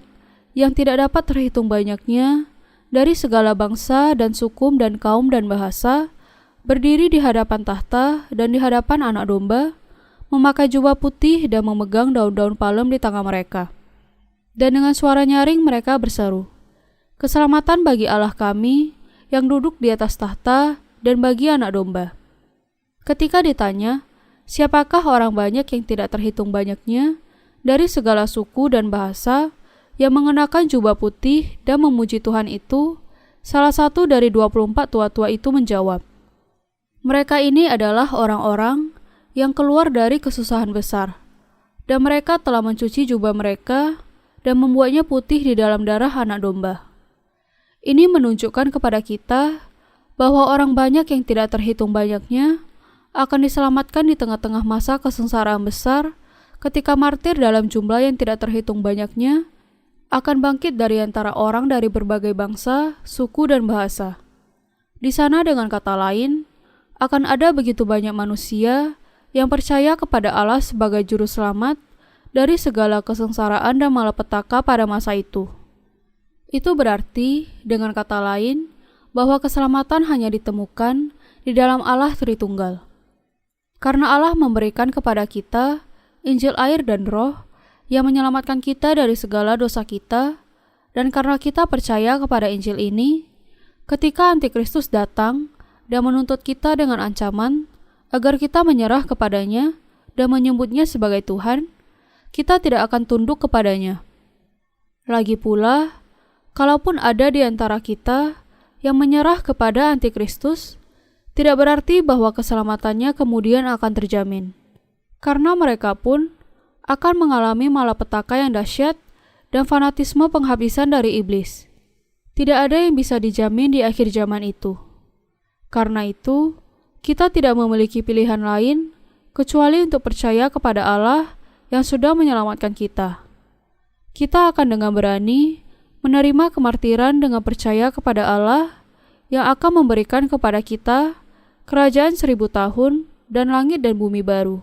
yang tidak dapat terhitung banyaknya dari segala bangsa dan suku dan kaum dan bahasa berdiri di hadapan tahta dan di hadapan Anak Domba, memakai jubah putih dan memegang daun-daun palem di tangan mereka. Dan dengan suara nyaring mereka berseru, 'Keselamatan bagi Allah kami yang duduk di atas tahta dan bagi Anak Domba.' Ketika ditanya, siapakah orang banyak yang tidak terhitung banyaknya dari segala suku dan bahasa yang mengenakan jubah putih dan memuji Tuhan itu, salah satu dari 24 tua-tua itu menjawab, 'Mereka ini adalah orang-orang yang keluar dari kesusahan besar, dan mereka telah mencuci jubah mereka dan membuatnya putih di dalam darah Anak Domba.' Ini menunjukkan kepada kita bahwa orang banyak yang tidak terhitung banyaknya akan diselamatkan di tengah-tengah masa kesengsaraan besar ketika martir dalam jumlah yang tidak terhitung banyaknya akan bangkit dari antara orang dari berbagai bangsa, suku, dan bahasa. Di sana dengan kata lain, akan ada begitu banyak manusia yang percaya kepada Allah sebagai juru selamat dari segala kesengsaraan dan malapetaka pada masa itu. Itu berarti, dengan kata lain, bahwa keselamatan hanya ditemukan di dalam Allah Tritunggal. Karena Allah memberikan kepada kita Injil air dan Roh yang menyelamatkan kita dari segala dosa kita, dan karena kita percaya kepada Injil ini, ketika Antikristus datang dan menuntut kita dengan ancaman agar kita menyerah kepadanya dan menyebutnya sebagai Tuhan, kita tidak akan tunduk kepadanya. Lagi pula, kalaupun ada di antara kita yang menyerah kepada Antikristus, tidak berarti bahwa keselamatannya kemudian akan terjamin. Karena mereka pun akan mengalami malapetaka yang dahsyat dan fanatisme penghabisan dari iblis. Tidak ada yang bisa dijamin di akhir zaman itu. Karena itu, kita tidak memiliki pilihan lain kecuali untuk percaya kepada Allah yang sudah menyelamatkan kita. Kita akan dengan berani menerima kemartiran dengan percaya kepada Allah yang akan memberikan kepada kita kerajaan 1000 tahun dan langit dan bumi baru.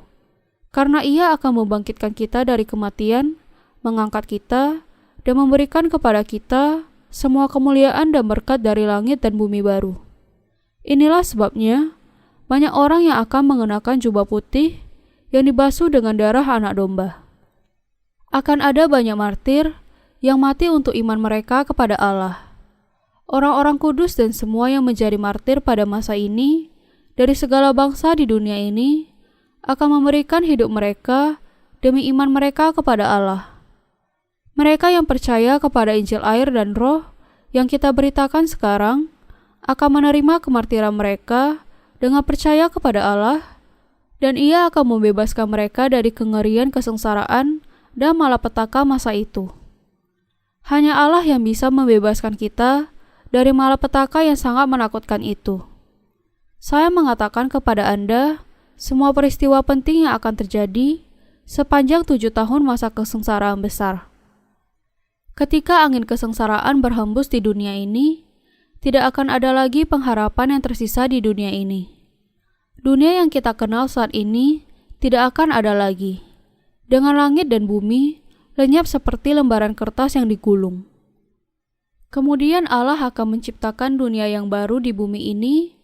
Karena Ia akan membangkitkan kita dari kematian, mengangkat kita, dan memberikan kepada kita semua kemuliaan dan berkat dari langit dan bumi baru. Inilah sebabnya, banyak orang yang akan mengenakan jubah putih yang dibasuh dengan darah Anak Domba. Akan ada banyak martir yang mati untuk iman mereka kepada Allah. Orang-orang kudus dan semua yang menjadi martir pada masa ini, dari segala bangsa di dunia ini, akan memberikan hidup mereka demi iman mereka kepada Allah. Mereka yang percaya kepada Injil air dan Roh yang kita beritakan sekarang akan menerima kemartiran mereka dengan percaya kepada Allah, dan Ia akan membebaskan mereka dari kengerian kesengsaraan dan malapetaka masa itu. Hanya Allah yang bisa membebaskan kita dari malapetaka yang sangat menakutkan itu. Saya mengatakan kepada Anda semua peristiwa penting yang akan terjadi sepanjang 7 tahun masa kesengsaraan besar. Ketika angin kesengsaraan berhembus di dunia ini, tidak akan ada lagi pengharapan yang tersisa di dunia ini. Dunia yang kita kenal saat ini tidak akan ada lagi. Dengan langit dan bumi lenyap seperti lembaran kertas yang digulung. Kemudian Allah akan menciptakan dunia yang baru di bumi ini,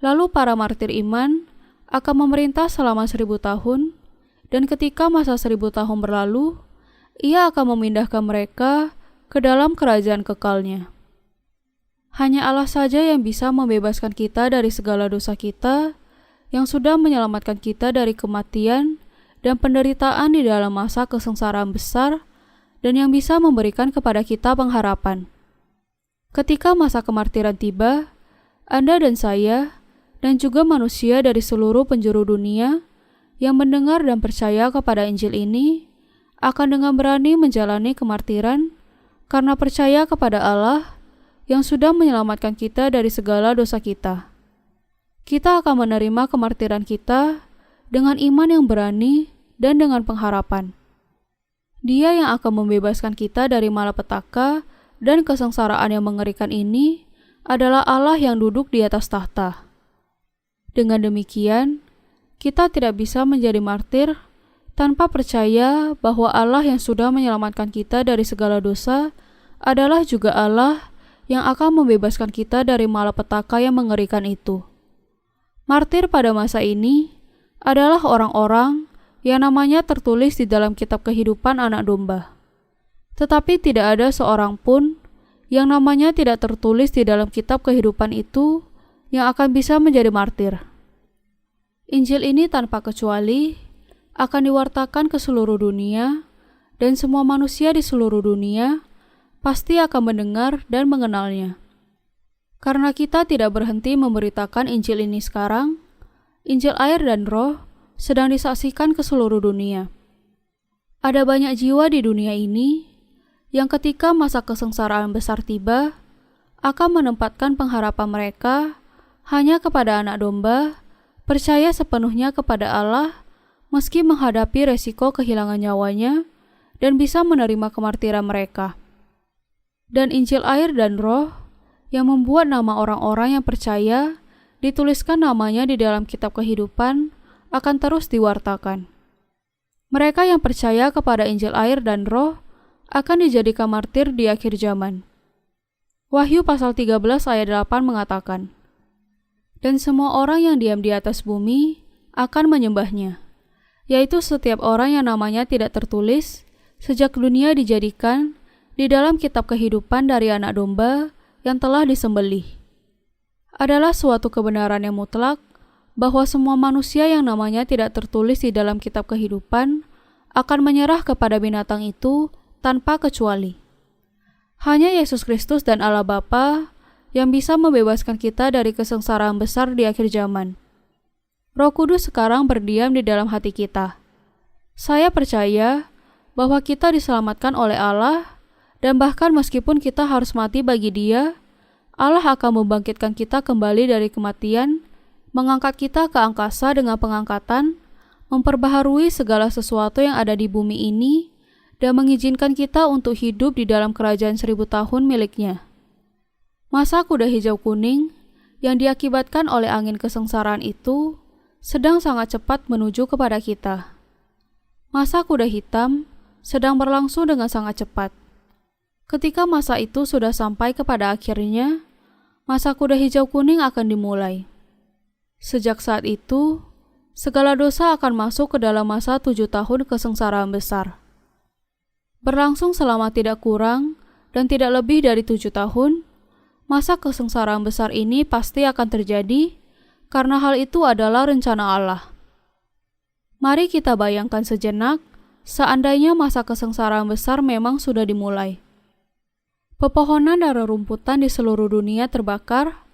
lalu para martir iman akan memerintah selama 1000 tahun, dan ketika masa 1000 tahun berlalu, Ia akan memindahkan mereka ke dalam kerajaan kekalnya. Hanya Allah saja yang bisa membebaskan kita dari segala dosa kita, yang sudah menyelamatkan kita dari kematian dan penderitaan di dalam masa kesengsaraan besar, dan yang bisa memberikan kepada kita pengharapan. Ketika masa kemartiran tiba, Anda dan saya dan juga manusia dari seluruh penjuru dunia yang mendengar dan percaya kepada Injil ini akan dengan berani menjalani kemartiran karena percaya kepada Allah yang sudah menyelamatkan kita dari segala dosa kita. Kita akan menerima kemartiran kita dengan iman yang berani dan dengan pengharapan. Dia yang akan membebaskan kita dari malapetaka dan kesengsaraan yang mengerikan ini adalah Allah yang duduk di atas tahta. Dengan demikian, kita tidak bisa menjadi martir tanpa percaya bahwa Allah yang sudah menyelamatkan kita dari segala dosa adalah juga Allah yang akan membebaskan kita dari malapetaka yang mengerikan itu. Martir pada masa ini adalah orang-orang yang namanya tertulis di dalam kitab kehidupan anak domba. Tetapi tidak ada seorang pun yang namanya tidak tertulis di dalam kitab kehidupan itu yang akan bisa menjadi martir. Injil ini tanpa kecuali akan diwartakan ke seluruh dunia, dan semua manusia di seluruh dunia pasti akan mendengar dan mengenalnya. Karena kita tidak berhenti memberitakan Injil ini sekarang, Injil air dan roh sedang disaksikan ke seluruh dunia. Ada banyak jiwa di dunia ini yang ketika masa kesengsaraan besar tiba, akan menempatkan pengharapan mereka hanya kepada anak domba, percaya sepenuhnya kepada Allah, meski menghadapi resiko kehilangan nyawanya, dan bisa menerima kemartiran mereka. Dan Injil air dan roh yang membuat nama orang-orang yang percaya dituliskan namanya di dalam kitab kehidupan akan terus diwartakan. Mereka yang percaya kepada Injil air dan roh akan dijadikan martir di akhir zaman. Wahyu pasal 13 ayat 8 mengatakan, "Dan semua orang yang diam di atas bumi akan menyembahnya, yaitu setiap orang yang namanya tidak tertulis sejak dunia dijadikan di dalam kitab kehidupan dari anak domba yang telah disembelih." Adalah suatu kebenaran yang mutlak bahwa semua manusia yang namanya tidak tertulis di dalam kitab kehidupan akan menyerah kepada binatang itu tanpa kecuali. Hanya Yesus Kristus dan Allah Bapa yang bisa membebaskan kita dari kesengsaraan besar di akhir zaman. Roh Kudus sekarang berdiam di dalam hati kita. Saya percaya bahwa kita diselamatkan oleh Allah, dan bahkan meskipun kita harus mati bagi Dia, Allah akan membangkitkan kita kembali dari kematian, mengangkat kita ke angkasa dengan pengangkatan, memperbaharui segala sesuatu yang ada di bumi ini, dan mengizinkan kita untuk hidup di dalam kerajaan 1000 tahun miliknya. Masa kuda hijau kuning yang diakibatkan oleh angin kesengsaraan itu sedang sangat cepat menuju kepada kita. Masa kuda hitam sedang berlangsung dengan sangat cepat. Ketika masa itu sudah sampai kepada akhirnya, masa kuda hijau kuning akan dimulai. Sejak saat itu, segala dosa akan masuk ke dalam masa 7 tahun kesengsaraan besar. Berlangsung selama tidak kurang dan tidak lebih dari 7 tahun, masa kesengsaraan besar ini pasti akan terjadi karena hal itu adalah rencana Allah. Mari kita bayangkan sejenak, seandainya masa kesengsaraan besar memang sudah dimulai. Pepohonan dan rerumputan di seluruh dunia terbakar,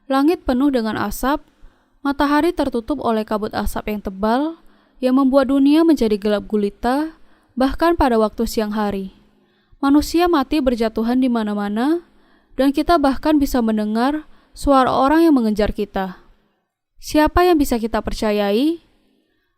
langit penuh dengan asap, matahari tertutup oleh kabut asap yang tebal, yang membuat dunia menjadi gelap gulita, bahkan pada waktu siang hari. Manusia mati berjatuhan di mana-mana, dan kita bahkan bisa mendengar suara orang yang mengejar kita. Siapa yang bisa kita percayai?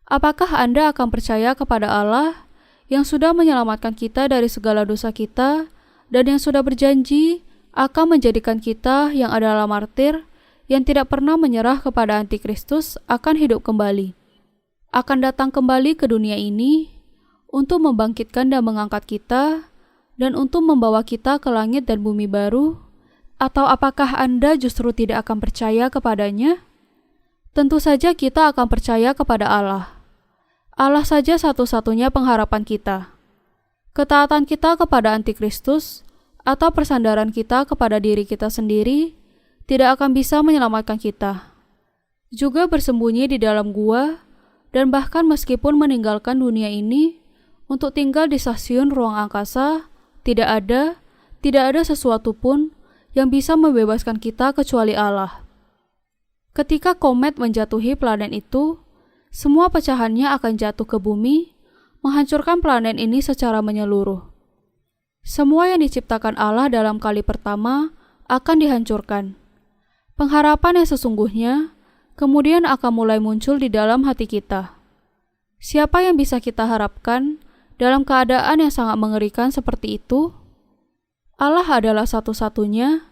Apakah Anda akan percaya kepada Allah yang sudah menyelamatkan kita dari segala dosa kita dan yang sudah berjanji akan menjadikan kita yang adalah martir yang tidak pernah menyerah kepada antikristus akan hidup kembali, akan datang kembali ke dunia ini untuk membangkitkan dan mengangkat kita dan untuk membawa kita ke langit dan bumi baru? Atau apakah Anda justru tidak akan percaya kepadanya? Tentu saja kita akan percaya kepada Allah. Allah saja satu-satunya pengharapan kita. Ketaatan kita kepada antikristus atau persandaran kita kepada diri kita sendiri tidak akan bisa menyelamatkan kita. Juga bersembunyi di dalam gua dan bahkan meskipun meninggalkan dunia ini untuk tinggal di stasiun ruang angkasa, tidak ada sesuatu pun yang bisa membebaskan kita kecuali Allah. Ketika komet menjatuhi planet itu, semua pecahannya akan jatuh ke bumi, menghancurkan planet ini secara menyeluruh. Semua yang diciptakan Allah dalam kali pertama akan dihancurkan. Pengharapan yang sesungguhnya kemudian akan mulai muncul di dalam hati kita. Siapa yang bisa kita harapkan dalam keadaan yang sangat mengerikan seperti itu? Allah adalah satu-satunya,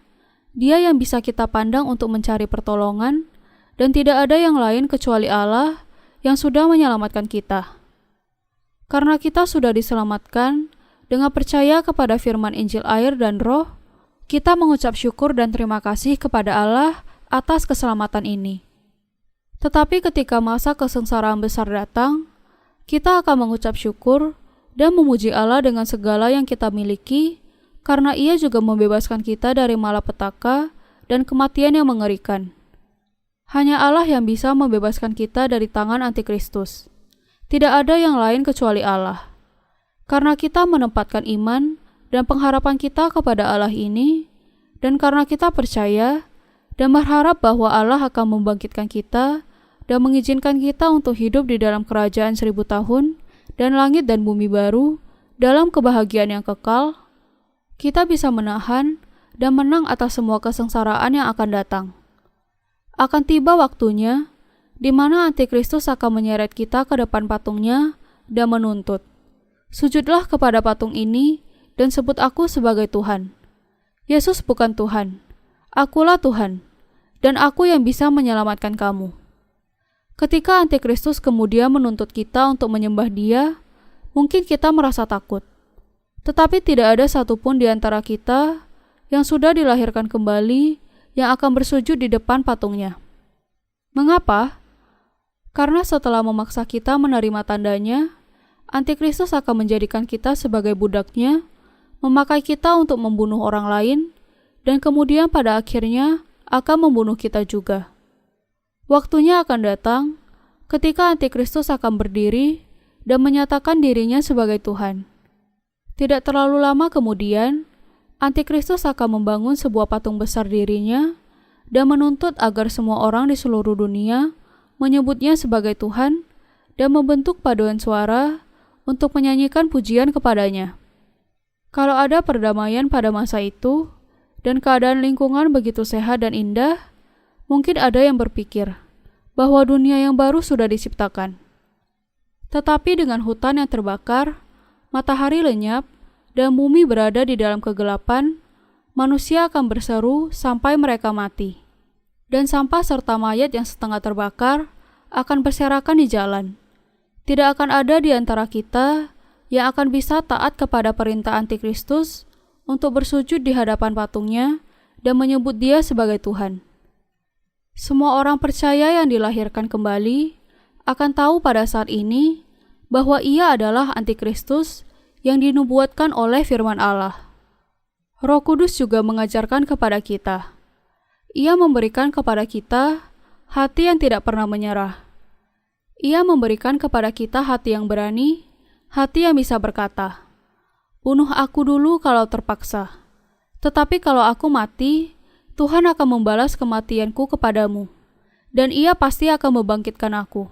Dia yang bisa kita pandang untuk mencari pertolongan dan tidak ada yang lain kecuali Allah yang sudah menyelamatkan kita. Karena kita sudah diselamatkan dengan percaya kepada firman Injil air dan Roh, kita mengucap syukur dan terima kasih kepada Allah atas keselamatan ini. Tetapi ketika masa kesengsaraan besar datang, kita akan mengucap syukur dan memuji Allah dengan segala yang kita miliki, karena Ia juga membebaskan kita dari malapetaka dan kematian yang mengerikan. Hanya Allah yang bisa membebaskan kita dari tangan antikristus. Tidak ada yang lain kecuali Allah. Karena kita menempatkan iman dan pengharapan kita kepada Allah ini, dan karena kita percaya dan berharap bahwa Allah akan membangkitkan kita dan mengizinkan kita untuk hidup di dalam kerajaan 1000 tahun dan langit dan bumi baru dalam kebahagiaan yang kekal, kita bisa menahan dan menang atas semua kesengsaraan yang akan datang. Akan tiba waktunya di mana antikristus akan menyeret kita ke depan patungnya dan menuntut, "Sujudlah kepada patung ini dan sebut aku sebagai Tuhan." Yesus bukan Tuhan, akulah Tuhan, dan aku yang bisa menyelamatkan kamu. Ketika antikristus kemudian menuntut kita untuk menyembah Dia, mungkin kita merasa takut. Tetapi tidak ada satupun di antara kita yang sudah dilahirkan kembali yang akan bersujud di depan patungnya. Mengapa? Karena setelah memaksa kita menerima tandanya, antikristus akan menjadikan kita sebagai budaknya, memakai kita untuk membunuh orang lain, dan kemudian pada akhirnya akan membunuh kita juga. Waktunya akan datang ketika antikristus akan berdiri dan menyatakan dirinya sebagai Tuhan. Tidak terlalu lama kemudian, antikristus akan membangun sebuah patung besar dirinya dan menuntut agar semua orang di seluruh dunia menyebutnya sebagai Tuhan dan membentuk paduan suara untuk menyanyikan pujian kepadanya. Kalau ada perdamaian pada masa itu dan keadaan lingkungan begitu sehat dan indah, mungkin ada yang berpikir bahwa dunia yang baru sudah diciptakan. Tetapi dengan hutan yang terbakar, matahari lenyap, dan bumi berada di dalam kegelapan, manusia akan berseru sampai mereka mati. Dan sampah serta mayat yang setengah terbakar akan berserakan di jalan. Tidak akan ada di antara kita yang akan bisa taat kepada perintah antikristus untuk bersujud di hadapan patungnya dan menyebut Dia sebagai Tuhan. Semua orang percaya yang dilahirkan kembali akan tahu pada saat ini bahwa Ia adalah antikristus yang dinubuatkan oleh firman Allah. Roh Kudus juga mengajarkan kepada kita. Ia memberikan kepada kita hati yang tidak pernah menyerah. Ia memberikan kepada kita hati yang berani, hati yang bisa berkata, "Bunuh aku dulu kalau terpaksa. Tetapi kalau aku mati, Tuhan akan membalas kematianku kepadamu, dan Ia pasti akan membangkitkan aku."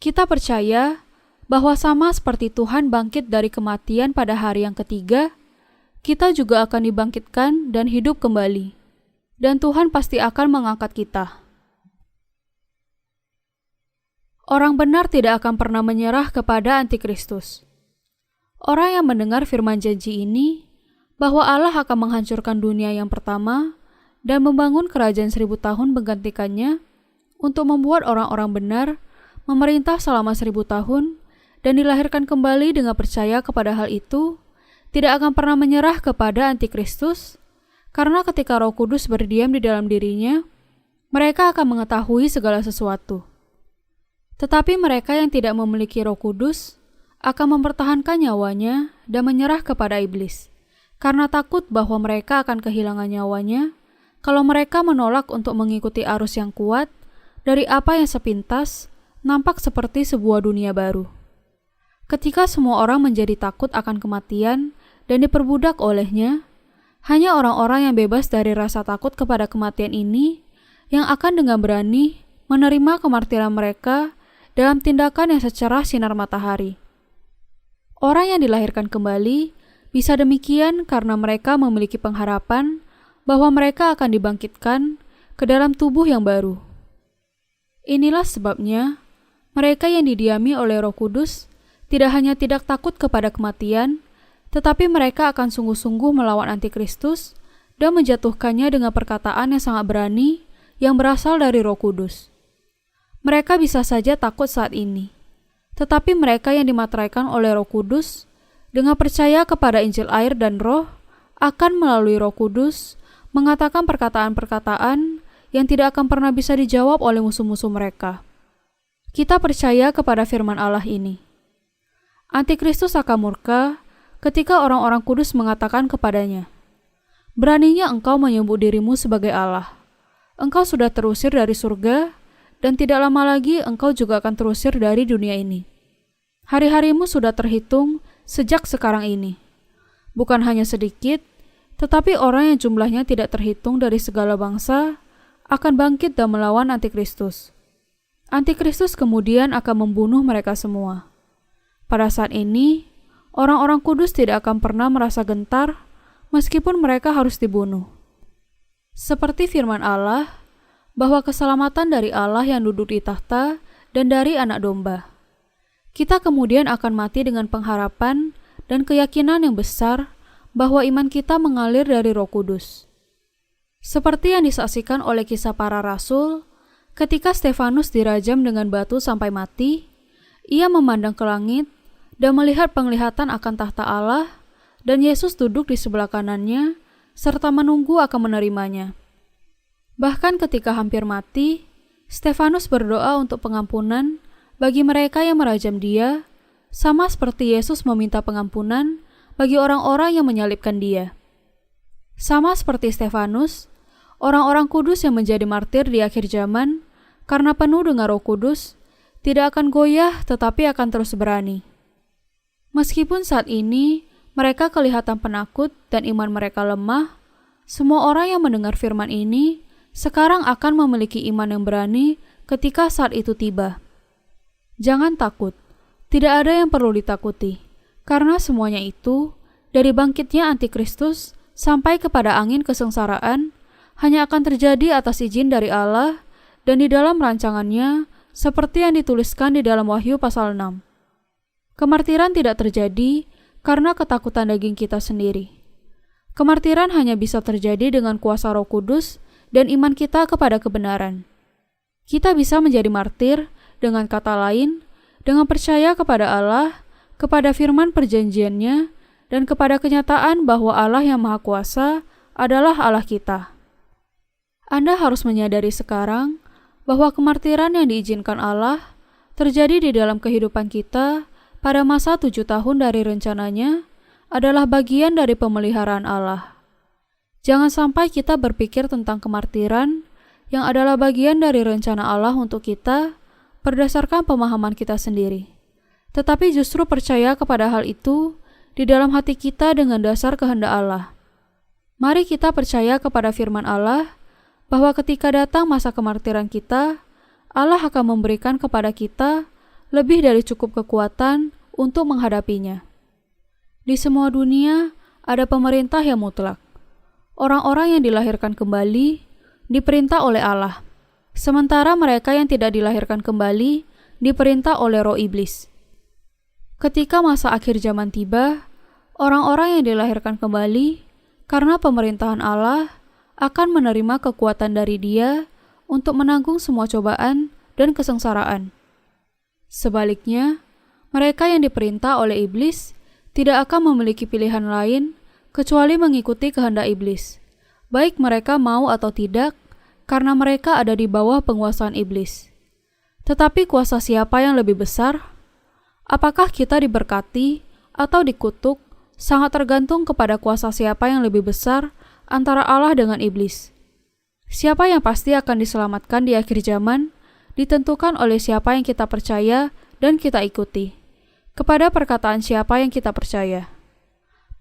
Kita percaya bahwa sama seperti Tuhan bangkit dari kematian pada hari yang ketiga, kita juga akan dibangkitkan dan hidup kembali. Dan Tuhan pasti akan mengangkat kita. Orang benar tidak akan pernah menyerah kepada antikristus. Orang yang mendengar firman janji ini, bahwa Allah akan menghancurkan dunia yang pertama dan membangun kerajaan 1000 tahun menggantikannya untuk membuat orang-orang benar memerintah selama 1000 tahun dan dilahirkan kembali dengan percaya kepada hal itu, tidak akan pernah menyerah kepada antikristus. Karena ketika Roh Kudus berdiam di dalam dirinya, mereka akan mengetahui segala sesuatu. Tetapi mereka yang tidak memiliki Roh Kudus akan mempertahankan nyawanya dan menyerah kepada iblis, karena takut bahwa mereka akan kehilangan nyawanya kalau mereka menolak untuk mengikuti arus yang kuat dari apa yang sepintas nampak seperti sebuah dunia baru. Ketika semua orang menjadi takut akan kematian dan diperbudak olehnya, hanya orang-orang yang bebas dari rasa takut kepada kematian ini yang akan dengan berani menerima kemartiran mereka dalam tindakan yang secerah sinar matahari. Orang yang dilahirkan kembali bisa demikian karena mereka memiliki pengharapan bahwa mereka akan dibangkitkan ke dalam tubuh yang baru. Inilah sebabnya mereka yang didiami oleh Roh Kudus tidak hanya tidak takut kepada kematian, tetapi mereka akan sungguh-sungguh melawan antikristus dan menjatuhkannya dengan perkataan yang sangat berani yang berasal dari Roh Kudus. Mereka bisa saja takut saat ini, tetapi mereka yang dimateraikan oleh Roh Kudus dengan percaya kepada Injil air dan Roh akan melalui Roh Kudus mengatakan perkataan-perkataan yang tidak akan pernah bisa dijawab oleh musuh-musuh mereka. Kita percaya kepada firman Allah ini. Antikristus akan murka ketika orang-orang kudus mengatakan kepadanya, "Beraninya engkau menyebut dirimu sebagai Allah. Engkau sudah terusir dari surga, dan tidak lama lagi engkau juga akan terusir dari dunia ini. Hari-harimu sudah terhitung sejak sekarang ini." Bukan hanya sedikit, tetapi orang yang jumlahnya tidak terhitung dari segala bangsa akan bangkit dan melawan Antikristus. Antikristus kemudian akan membunuh mereka semua. Pada saat ini, orang-orang kudus tidak akan pernah merasa gentar meskipun mereka harus dibunuh. Seperti firman Allah, bahwa keselamatan dari Allah yang duduk di takhta dan dari Anak Domba. Kita kemudian akan mati dengan pengharapan dan keyakinan yang besar bahwa iman kita mengalir dari Roh Kudus. Seperti yang disaksikan oleh Kisah Para Rasul, ketika Stefanus dirajam dengan batu sampai mati, ia memandang ke langit dan melihat penglihatan akan takhta Allah, dan Yesus duduk di sebelah kanannya, serta menunggu akan menerimanya. Bahkan ketika hampir mati, Stefanus berdoa untuk pengampunan bagi mereka yang merajam dia, sama seperti Yesus meminta pengampunan bagi orang-orang yang menyalibkan dia. Sama seperti Stefanus, orang-orang kudus yang menjadi martir di akhir zaman, karena penuh dengan Roh Kudus, tidak akan goyah tetapi akan terus berani. Meskipun saat ini mereka kelihatan penakut dan iman mereka lemah, semua orang yang mendengar firman ini sekarang akan memiliki iman yang berani ketika saat itu tiba. Jangan takut, tidak ada yang perlu ditakuti, karena semuanya itu, dari bangkitnya Antikristus sampai kepada angin kesengsaraan, hanya akan terjadi atas izin dari Allah dan di dalam rancangannya, seperti yang dituliskan di dalam Wahyu pasal 6. Kemartiran tidak terjadi karena ketakutan daging kita sendiri. Kemartiran hanya bisa terjadi dengan kuasa Roh Kudus dan iman kita kepada kebenaran. Kita bisa menjadi martir, dengan kata lain, dengan percaya kepada Allah, kepada firman perjanjiannya, dan kepada kenyataan bahwa Allah yang Maha Kuasa adalah Allah kita. Anda harus menyadari sekarang bahwa kemartiran yang diizinkan Allah terjadi di dalam kehidupan kita pada masa 7 tahun dari rencananya adalah bagian dari pemeliharaan Allah. Jangan sampai kita berpikir tentang kemartiran yang adalah bagian dari rencana Allah untuk kita berdasarkan pemahaman kita sendiri, tetapi justru percaya kepada hal itu di dalam hati kita dengan dasar kehendak Allah. Mari kita percaya kepada firman Allah bahwa ketika datang masa kemartiran kita, Allah akan memberikan kepada kita lebih dari cukup kekuatan untuk menghadapinya. Di semua dunia ada pemerintah yang mutlak. Orang-orang yang dilahirkan kembali diperintah oleh Allah, sementara mereka yang tidak dilahirkan kembali diperintah oleh roh iblis. Ketika masa akhir zaman tiba, orang-orang yang dilahirkan kembali karena pemerintahan Allah akan menerima kekuatan dari Dia untuk menanggung semua cobaan dan kesengsaraan. Sebaliknya, mereka yang diperintah oleh iblis tidak akan memiliki pilihan lain kecuali mengikuti kehendak iblis, baik mereka mau atau tidak, karena mereka ada di bawah penguasaan iblis. Tetapi kuasa siapa yang lebih besar? Apakah kita diberkati atau dikutuk sangat tergantung kepada kuasa siapa yang lebih besar antara Allah dengan iblis. Siapa yang pasti akan diselamatkan di akhir zaman ditentukan oleh siapa yang kita percaya dan kita ikuti, kepada perkataan siapa yang kita percaya.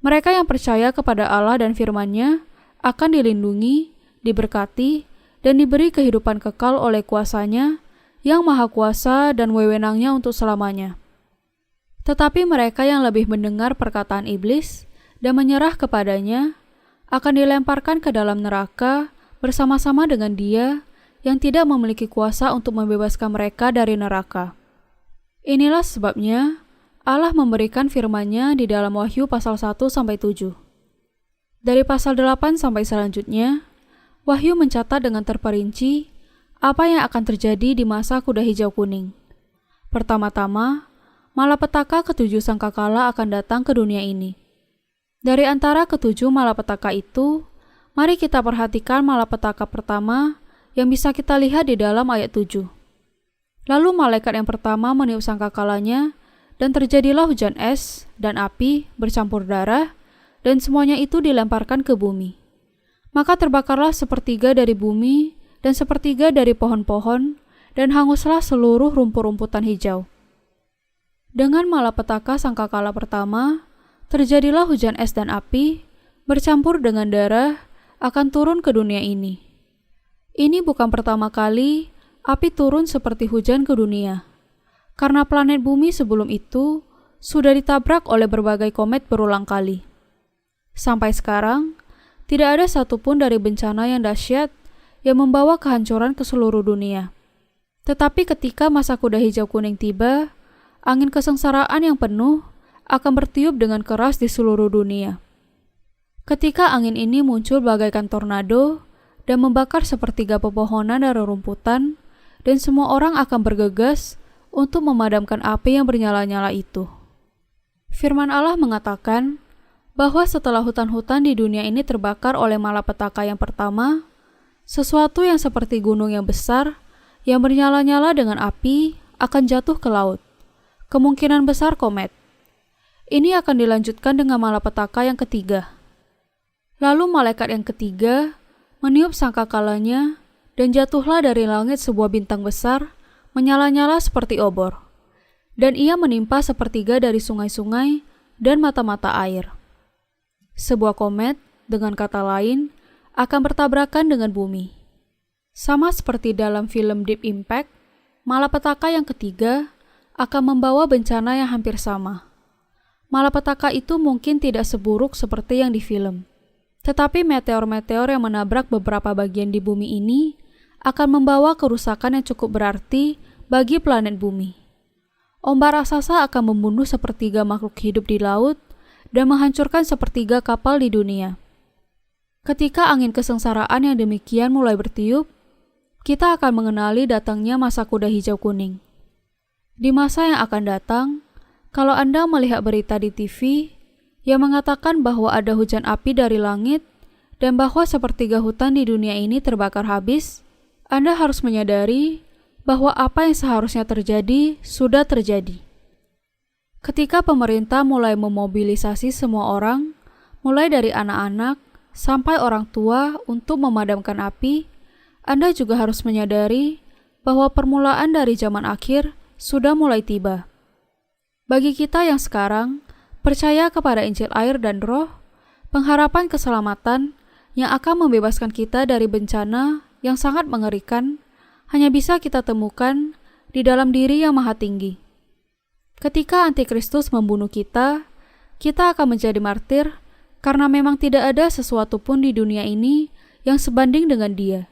Mereka yang percaya kepada Allah dan firman-Nya akan dilindungi, diberkati, dan diberi kehidupan kekal oleh kuasa-Nya yang maha kuasa dan wewenangnya untuk selamanya. Tetapi mereka yang lebih mendengar perkataan iblis dan menyerah kepadanya akan dilemparkan ke dalam neraka bersama-sama dengan dia yang tidak memiliki kuasa untuk membebaskan mereka dari neraka. Inilah sebabnya Allah memberikan firman-Nya di dalam Wahyu pasal 1-7. Dari pasal 8 sampai selanjutnya, Wahyu mencatat dengan terperinci apa yang akan terjadi di masa kuda hijau kuning. Pertama-tama, malapetaka ketujuh sangkakala akan datang ke dunia ini. Dari antara ketujuh malapetaka itu, mari kita perhatikan malapetaka pertama yang bisa kita lihat di dalam ayat 7. Lalu malaikat yang pertama meniup sangkakalanya, dan terjadilah hujan es dan api bercampur darah, dan semuanya itu dilemparkan ke bumi. Maka terbakarlah sepertiga dari bumi dan sepertiga dari pohon-pohon, dan hanguslah seluruh rumput-rumputan hijau. Dengan malapetaka sangkakala pertama, terjadilah hujan es dan api bercampur dengan darah akan turun ke dunia ini. Ini bukan pertama kali api turun seperti hujan ke dunia, karena planet bumi sebelum itu sudah ditabrak oleh berbagai komet berulang kali. Sampai sekarang, tidak ada satupun dari bencana yang dahsyat yang membawa kehancuran ke seluruh dunia. Tetapi ketika masa kuda hijau kuning tiba, angin kesengsaraan yang penuh akan bertiup dengan keras di seluruh dunia. Ketika angin ini muncul bagaikan tornado dan membakar sepertiga pepohonan dan rerumputan, dan semua orang akan bergegas untuk memadamkan api yang bernyala-nyala itu. Firman Allah mengatakan bahwa setelah hutan-hutan di dunia ini terbakar oleh malapetaka yang pertama, sesuatu yang seperti gunung yang besar yang bernyala-nyala dengan api akan jatuh ke laut. Kemungkinan besar komet. Ini akan dilanjutkan dengan malapetaka yang ketiga. Lalu malaikat yang ketiga meniup sangkakalanya, dan jatuhlah dari langit sebuah bintang besar, menyala-nyala seperti obor. Dan ia menimpa sepertiga dari sungai-sungai dan mata-mata air. Sebuah komet, dengan kata lain, akan bertabrakan dengan bumi. Sama seperti dalam film Deep Impact, malapetaka yang ketiga akan membawa bencana yang hampir sama. Malapetaka itu mungkin tidak seburuk seperti yang di film. Tetapi meteor-meteor yang menabrak beberapa bagian di bumi ini akan membawa kerusakan yang cukup berarti bagi planet bumi. Ombak raksasa akan membunuh sepertiga makhluk hidup di laut dan menghancurkan sepertiga kapal di dunia. Ketika angin kesengsaraan yang demikian mulai bertiup, kita akan mengenali datangnya masa kuda hijau kuning. Di masa yang akan datang, kalau Anda melihat berita di TV yang mengatakan bahwa ada hujan api dari langit dan bahwa sepertiga hutan di dunia ini terbakar habis, Anda harus menyadari bahwa apa yang seharusnya terjadi sudah terjadi. Ketika pemerintah mulai memobilisasi semua orang, mulai dari anak-anak sampai orang tua untuk memadamkan api, Anda juga harus menyadari bahwa permulaan dari zaman akhir sudah mulai tiba. Bagi kita yang sekarang percaya kepada Injil air dan Roh, pengharapan keselamatan yang akan membebaskan kita dari bencana yang sangat mengerikan hanya bisa kita temukan di dalam diri yang maha tinggi. Ketika antikristus membunuh kita, kita akan menjadi martir karena memang tidak ada sesuatu pun di dunia ini yang sebanding dengan dia.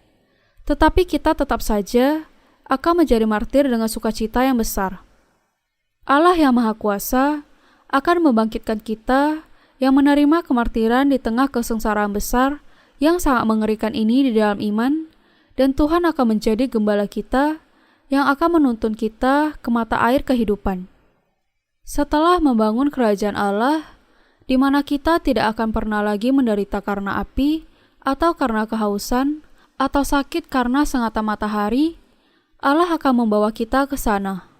Tetapi kita tetap saja akan menjadi martir dengan sukacita yang besar. Allah yang Maha Kuasa akan membangkitkan kita yang menerima kemartiran di tengah kesengsaraan besar yang sangat mengerikan ini di dalam iman, dan Tuhan akan menjadi gembala kita yang akan menuntun kita ke mata air kehidupan. Setelah membangun kerajaan Allah, di mana kita tidak akan pernah lagi menderita karena api, atau karena kehausan, atau sakit karena sengatan matahari, Allah akan membawa kita ke sana.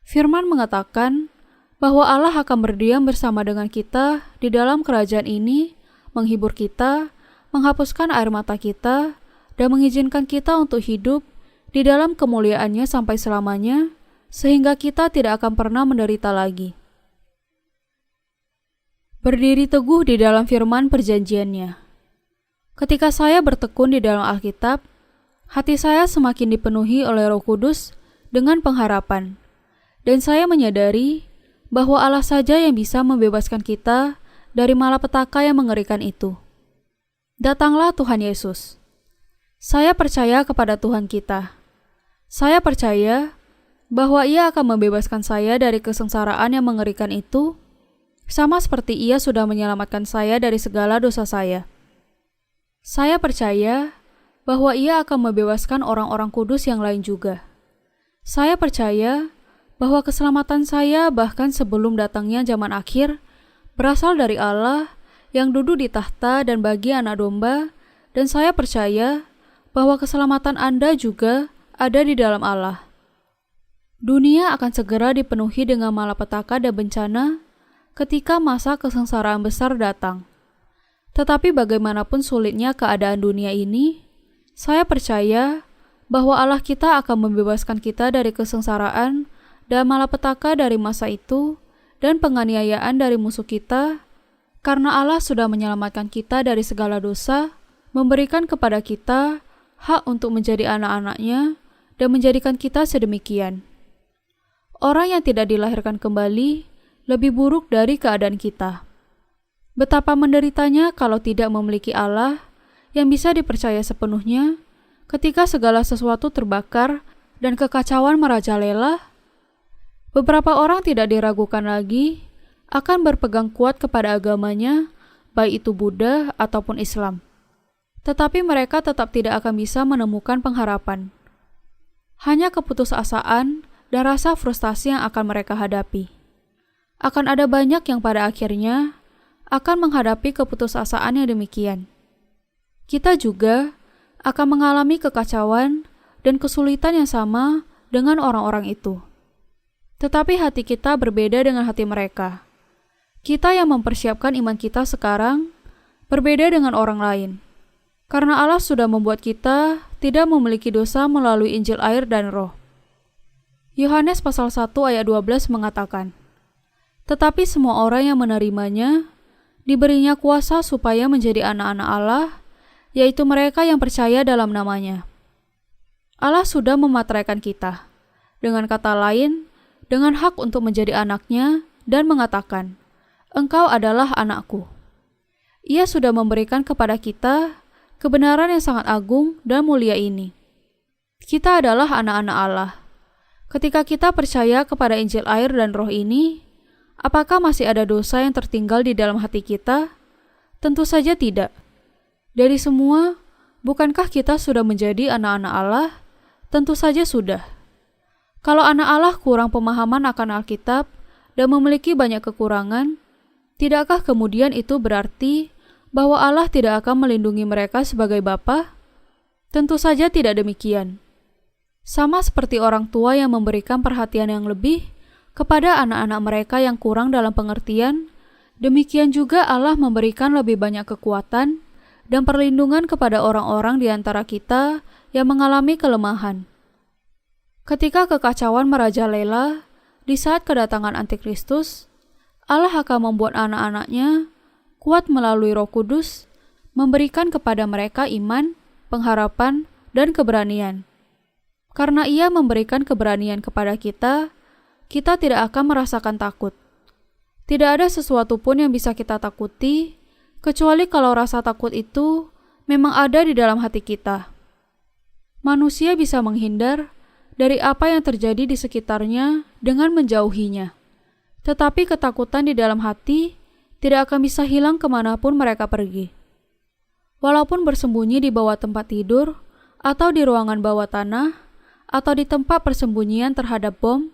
Firman mengatakan bahwa Allah akan berdiam bersama dengan kita di dalam kerajaan ini, menghibur kita, menghapuskan air mata kita, dan mengizinkan kita untuk hidup di dalam kemuliaannya sampai selamanya, sehingga kita tidak akan pernah menderita lagi. Berdiri teguh di dalam firman perjanjiannya. Ketika saya bertekun di dalam Alkitab, hati saya semakin dipenuhi oleh Roh Kudus dengan pengharapan, dan saya menyadari bahwa Allah saja yang bisa membebaskan kita dari malapetaka yang mengerikan itu. Datanglah Tuhan Yesus. Saya percaya kepada Tuhan kita. Saya percaya bahwa Ia akan membebaskan saya dari kesengsaraan yang mengerikan itu, sama seperti Ia sudah menyelamatkan saya dari segala dosa saya. Saya percaya bahwa Ia akan membebaskan orang-orang kudus yang lain juga. Saya percaya bahwa keselamatan saya bahkan sebelum datangnya zaman akhir berasal dari Allah yang duduk di tahta dan bagi anak domba, dan saya percaya bahwa keselamatan Anda juga ada di dalam Allah. Dunia akan segera dipenuhi dengan malapetaka dan bencana ketika masa kesengsaraan besar datang. Tetapi bagaimanapun sulitnya keadaan dunia ini, saya percaya bahwa Allah kita akan membebaskan kita dari kesengsaraan dan malapetaka dari masa itu dan penganiayaan dari musuh kita, karena Allah sudah menyelamatkan kita dari segala dosa, memberikan kepada kita hak untuk menjadi anak-anaknya, dan menjadikan kita sedemikian. Orang yang tidak dilahirkan kembali lebih buruk dari keadaan kita. Betapa menderitanya kalau tidak memiliki Allah yang bisa dipercaya sepenuhnya ketika segala sesuatu terbakar dan kekacauan merajalela. Beberapa orang tidak diragukan lagi akan berpegang kuat kepada agamanya, baik itu Buddha ataupun Islam. Tetapi mereka tetap tidak akan bisa menemukan pengharapan. Hanya keputusasaan dan rasa frustasi yang akan mereka hadapi. Akan ada banyak yang pada akhirnya akan menghadapi keputusasaan yang demikian. Kita juga akan mengalami kekacauan dan kesulitan yang sama dengan orang-orang itu. Tetapi hati kita berbeda dengan hati mereka. Kita yang mempersiapkan iman kita sekarang berbeda dengan orang lain. Karena Allah sudah membuat kita tidak memiliki dosa melalui Injil air dan Roh. Yohanes pasal 1 ayat 12 mengatakan, "Tetapi semua orang yang menerimanya diberinya kuasa supaya menjadi anak-anak Allah, yaitu mereka yang percaya dalam namanya." Allah sudah memateraikan kita, dengan kata lain, dengan hak untuk menjadi anaknya dan mengatakan, "Engkau adalah anakku." Ia sudah memberikan kepada kita kebenaran yang sangat agung dan mulia ini. Kita adalah anak-anak Allah. Ketika kita percaya kepada Injil air dan Roh ini, apakah masih ada dosa yang tertinggal di dalam hati kita? Tentu saja tidak. Dari semua, bukankah kita sudah menjadi anak-anak Allah? Tentu saja sudah. Kalau anak Allah kurang pemahaman akan Alkitab dan memiliki banyak kekurangan, tidakkah kemudian itu berarti bahwa Allah tidak akan melindungi mereka sebagai Bapa? Tentu saja tidak demikian. Sama seperti orang tua yang memberikan perhatian yang lebih kepada anak-anak mereka yang kurang dalam pengertian, demikian juga Allah memberikan lebih banyak kekuatan dan perlindungan kepada orang-orang di antara kita yang mengalami kelemahan. Ketika kekacauan merajalela di saat kedatangan Antikristus, Allah akan membuat anak-anaknya kuat melalui Roh Kudus, memberikan kepada mereka iman, pengharapan, dan keberanian. Karena Ia memberikan keberanian kepada kita, kita tidak akan merasakan takut. Tidak ada sesuatu pun yang bisa kita takuti, kecuali kalau rasa takut itu memang ada di dalam hati kita. Manusia bisa menghindar dari apa yang terjadi di sekitarnya dengan menjauhinya. Tetapi ketakutan di dalam hati tidak akan bisa hilang kemanapun mereka pergi. Walaupun bersembunyi di bawah tempat tidur, atau di ruangan bawah tanah, atau di tempat persembunyian terhadap bom,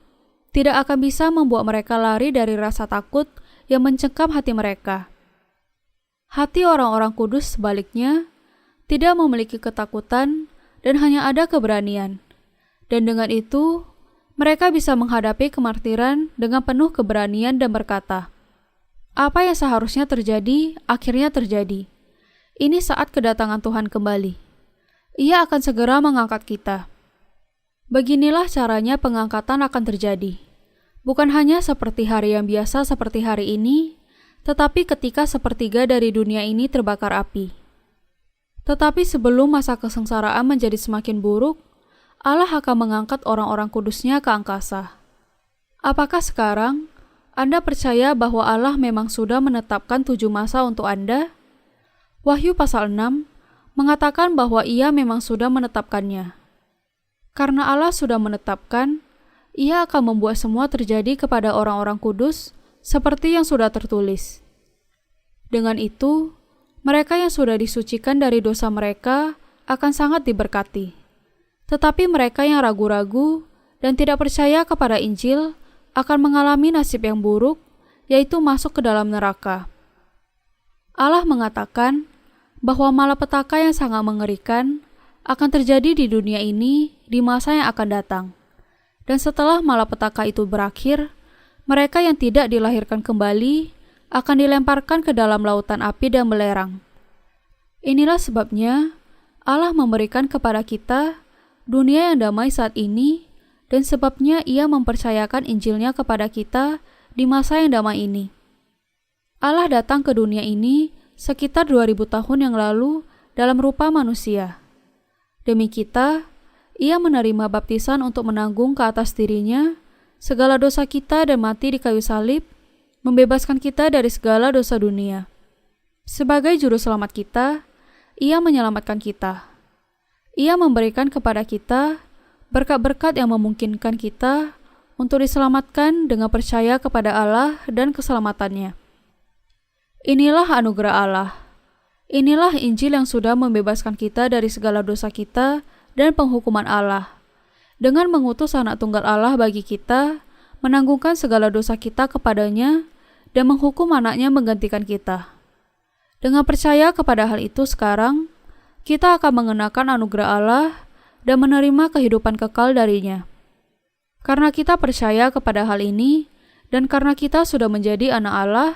tidak akan bisa membuat mereka lari dari rasa takut yang mencengkam hati mereka. Hati orang-orang kudus sebaliknya tidak memiliki ketakutan dan hanya ada keberanian. Dan dengan itu, mereka bisa menghadapi kemartiran dengan penuh keberanian dan berkata, "Apa yang seharusnya terjadi, akhirnya terjadi. Ini saat kedatangan Tuhan kembali. Ia akan segera mengangkat kita." Beginilah caranya pengangkatan akan terjadi. Bukan hanya seperti hari yang biasa seperti hari ini, tetapi ketika sepertiga dari dunia ini terbakar api. Tetapi sebelum masa kesengsaraan menjadi semakin buruk, Allah akan mengangkat orang-orang kudusnya ke angkasa. Apakah sekarang Anda percaya bahwa Allah memang sudah menetapkan 7 masa untuk Anda? Wahyu pasal 6 mengatakan bahwa Ia memang sudah menetapkannya. Karena Allah sudah menetapkan, Ia akan membuat semua terjadi kepada orang-orang kudus seperti yang sudah tertulis. Dengan itu, mereka yang sudah disucikan dari dosa mereka akan sangat diberkati. Tetapi mereka yang ragu-ragu dan tidak percaya kepada Injil akan mengalami nasib yang buruk, yaitu masuk ke dalam neraka. Allah mengatakan bahwa malapetaka yang sangat mengerikan akan terjadi di dunia ini di masa yang akan datang. Dan setelah malapetaka itu berakhir, mereka yang tidak dilahirkan kembali akan dilemparkan ke dalam lautan api dan belerang. Inilah sebabnya Allah memberikan kepada kita dunia yang damai saat ini, dan sebabnya Ia mempercayakan Injilnya kepada kita di masa yang damai ini. Allah datang ke dunia ini sekitar 2000 tahun yang lalu dalam rupa manusia. Demi kita, Ia menerima baptisan untuk menanggung ke atas dirinya segala dosa kita dan mati di kayu salib, membebaskan kita dari segala dosa dunia. Sebagai juru selamat kita, Ia menyelamatkan kita. Ia memberikan kepada kita berkat-berkat yang memungkinkan kita untuk diselamatkan dengan percaya kepada Allah dan keselamatannya. Inilah anugerah Allah. Inilah Injil yang sudah membebaskan kita dari segala dosa kita dan penghukuman Allah, dengan mengutus Anak Tunggal Allah bagi kita, menanggungkan segala dosa kita kepadanya, dan menghukum Anaknya menggantikan kita. Dengan percaya kepada hal itu sekarang, kita akan mengenakan anugerah Allah dan menerima kehidupan kekal darinya. Karena kita percaya kepada hal ini, dan karena kita sudah menjadi anak Allah,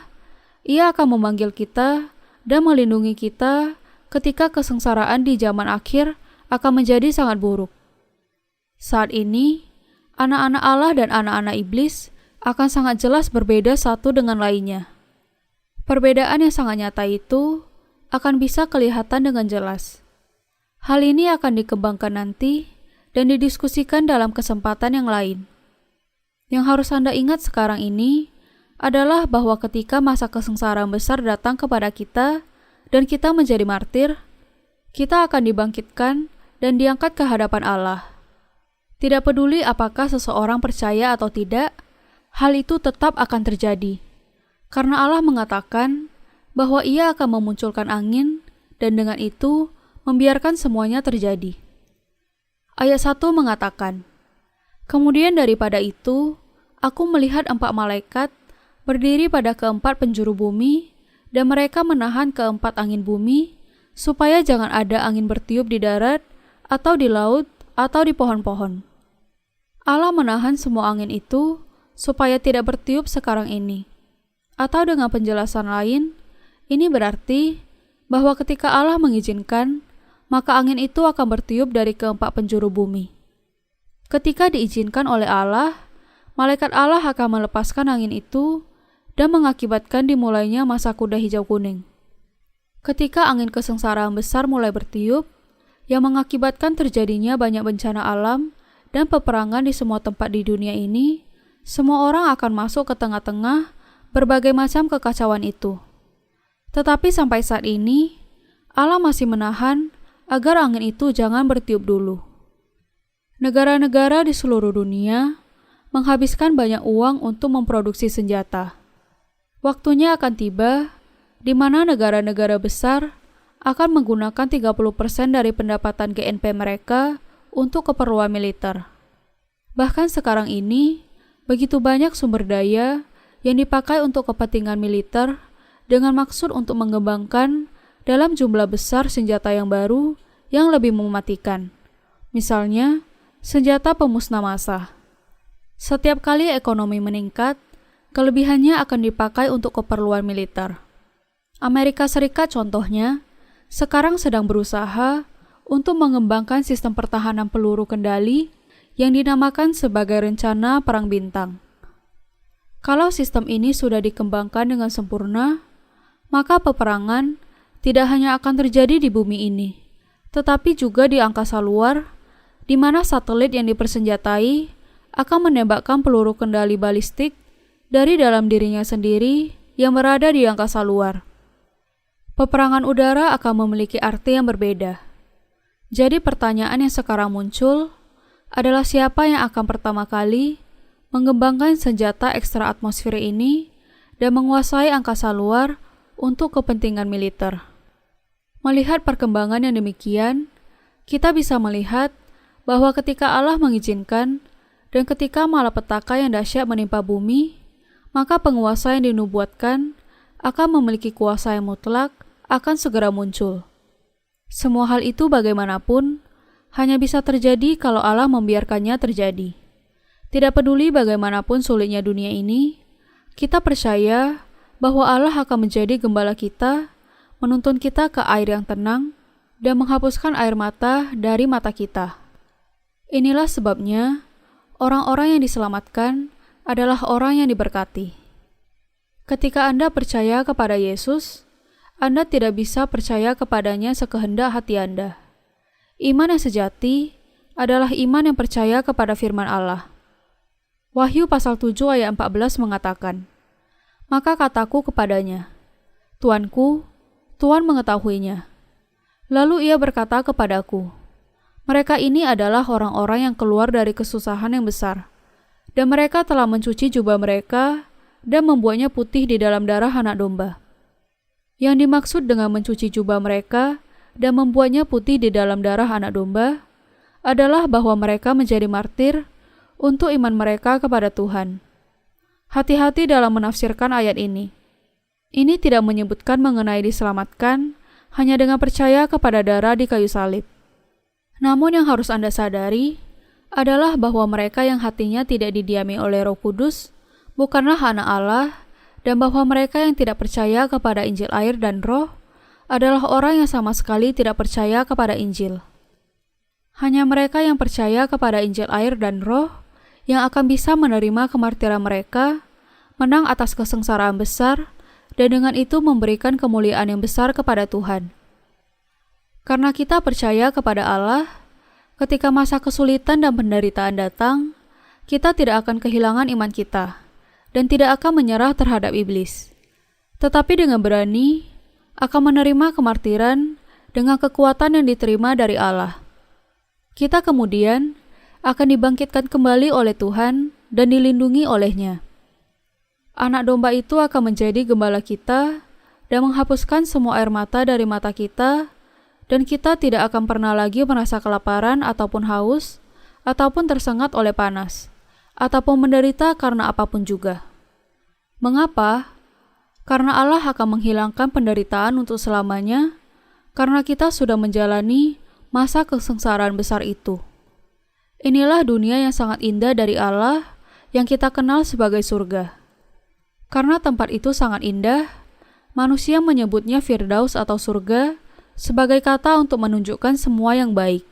Ia akan memanggil kita dan melindungi kita ketika kesengsaraan di zaman akhir akan menjadi sangat buruk. Saat ini, anak-anak Allah dan anak-anak iblis akan sangat jelas berbeda satu dengan lainnya. Perbedaan yang sangat nyata itu akan bisa kelihatan dengan jelas. Hal ini akan dikembangkan nanti dan didiskusikan dalam kesempatan yang lain. Yang harus Anda ingat sekarang ini adalah bahwa ketika masa kesengsaraan besar datang kepada kita dan kita menjadi martir, kita akan dibangkitkan dan diangkat ke hadapan Allah. Tidak peduli apakah seseorang percaya atau tidak, hal itu tetap akan terjadi. Karena Allah mengatakan bahwa Ia akan memunculkan angin dan dengan itu membiarkan semuanya terjadi. Ayat 1 mengatakan, "Kemudian daripada itu, aku melihat 4 malaikat berdiri pada keempat penjuru bumi, dan mereka menahan keempat angin bumi, supaya jangan ada angin bertiup di darat, atau di laut, atau di pohon-pohon." Allah menahan semua angin itu supaya tidak bertiup sekarang ini. Atau dengan penjelasan lain, ini berarti bahwa ketika Allah mengizinkan, maka angin itu akan bertiup dari keempat penjuru bumi. Ketika diizinkan oleh Allah, malaikat Allah akan melepaskan angin itu dan mengakibatkan dimulainya masa kuda hijau kuning. Ketika angin kesengsaraan besar mulai bertiup, yang mengakibatkan terjadinya banyak bencana alam dan peperangan di semua tempat di dunia ini, semua orang akan masuk ke tengah-tengah berbagai macam kekacauan itu. Tetapi sampai saat ini, Allah masih menahan agar angin itu jangan bertiup dulu. Negara-negara di seluruh dunia menghabiskan banyak uang untuk memproduksi senjata. Waktunya akan tiba di mana negara-negara besar akan menggunakan 30% dari pendapatan GNP mereka untuk keperluan militer. Bahkan sekarang ini, begitu banyak sumber daya yang dipakai untuk kepentingan militer dengan maksud untuk mengembangkan dalam jumlah besar senjata yang baru yang lebih mematikan. Misalnya, senjata pemusnah massa. Setiap kali ekonomi meningkat, kelebihannya akan dipakai untuk keperluan militer. Amerika Serikat contohnya, sekarang sedang berusaha untuk mengembangkan sistem pertahanan peluru kendali yang dinamakan sebagai rencana perang bintang. Kalau sistem ini sudah dikembangkan dengan sempurna, maka peperangan tidak hanya akan terjadi di bumi ini, tetapi juga di angkasa luar, di mana satelit yang dipersenjatai akan menembakkan peluru kendali balistik dari dalam dirinya sendiri yang berada di angkasa luar. Peperangan udara akan memiliki arti yang berbeda. Jadi pertanyaan yang sekarang muncul adalah siapa yang akan pertama kali mengembangkan senjata ekstra atmosfer ini dan menguasai angkasa luar untuk kepentingan militer. Melihat perkembangan yang demikian, Kita bisa melihat bahwa ketika Allah mengizinkan dan ketika malapetaka yang dahsyat menimpa bumi, maka penguasa yang dinubuatkan akan memiliki kuasa yang mutlak akan segera muncul. Semua hal itu bagaimanapun hanya bisa terjadi kalau Allah membiarkannya terjadi. Tidak peduli bagaimanapun sulitnya dunia ini, kita percaya bahwa Allah akan menjadi gembala kita, menuntun kita ke air yang tenang, dan menghapuskan air mata dari mata kita. Inilah sebabnya orang-orang yang diselamatkan adalah orang yang diberkati. Ketika Anda percaya kepada Yesus, Anda tidak bisa percaya kepadanya sekehendak hati Anda. Iman yang sejati adalah iman yang percaya kepada firman Allah. Wahyu pasal 7 ayat 14 mengatakan, "Maka kataku kepadanya, Tuanku, Tuhan mengetahuinya." Lalu ia berkata kepadaku, "Mereka ini adalah orang-orang yang keluar dari kesusahan yang besar, dan mereka telah mencuci jubah mereka dan membuatnya putih di dalam darah anak domba." Yang dimaksud dengan mencuci jubah mereka dan membuatnya putih di dalam darah anak domba adalah bahwa mereka menjadi martir untuk iman mereka kepada Tuhan. Hati-hati dalam menafsirkan ayat ini. Ini tidak menyebutkan mengenai diselamatkan hanya dengan percaya kepada darah di kayu salib. Namun yang harus Anda sadari adalah bahwa mereka yang hatinya tidak didiami oleh Roh Kudus bukanlah anak Allah, dan bahwa mereka yang tidak percaya kepada Injil air dan Roh adalah orang yang sama sekali tidak percaya kepada Injil. Hanya mereka yang percaya kepada Injil air dan Roh yang akan bisa menerima kemartiran mereka, menang atas kesengsaraan besar, dan dengan itu memberikan kemuliaan yang besar kepada Tuhan. Karena kita percaya kepada Allah, ketika masa kesulitan dan penderitaan datang, kita tidak akan kehilangan iman kita dan tidak akan menyerah terhadap iblis. Tetapi dengan berani akan menerima kemartiran dengan kekuatan yang diterima dari Allah. Kita kemudian akan dibangkitkan kembali oleh Tuhan dan dilindungi oleh-Nya. Anak domba itu akan menjadi gembala kita dan menghapuskan semua air mata dari mata kita, dan kita tidak akan pernah lagi merasa kelaparan ataupun haus, ataupun tersengat oleh panas, ataupun menderita karena apapun juga. Mengapa? Karena Allah akan menghilangkan penderitaan untuk selamanya, karena kita sudah menjalani masa kesengsaraan besar itu. Inilah dunia yang sangat indah dari Allah yang kita kenal sebagai surga. Karena tempat itu sangat indah, manusia menyebutnya Firdaus atau surga sebagai kata untuk menunjukkan semua yang baik.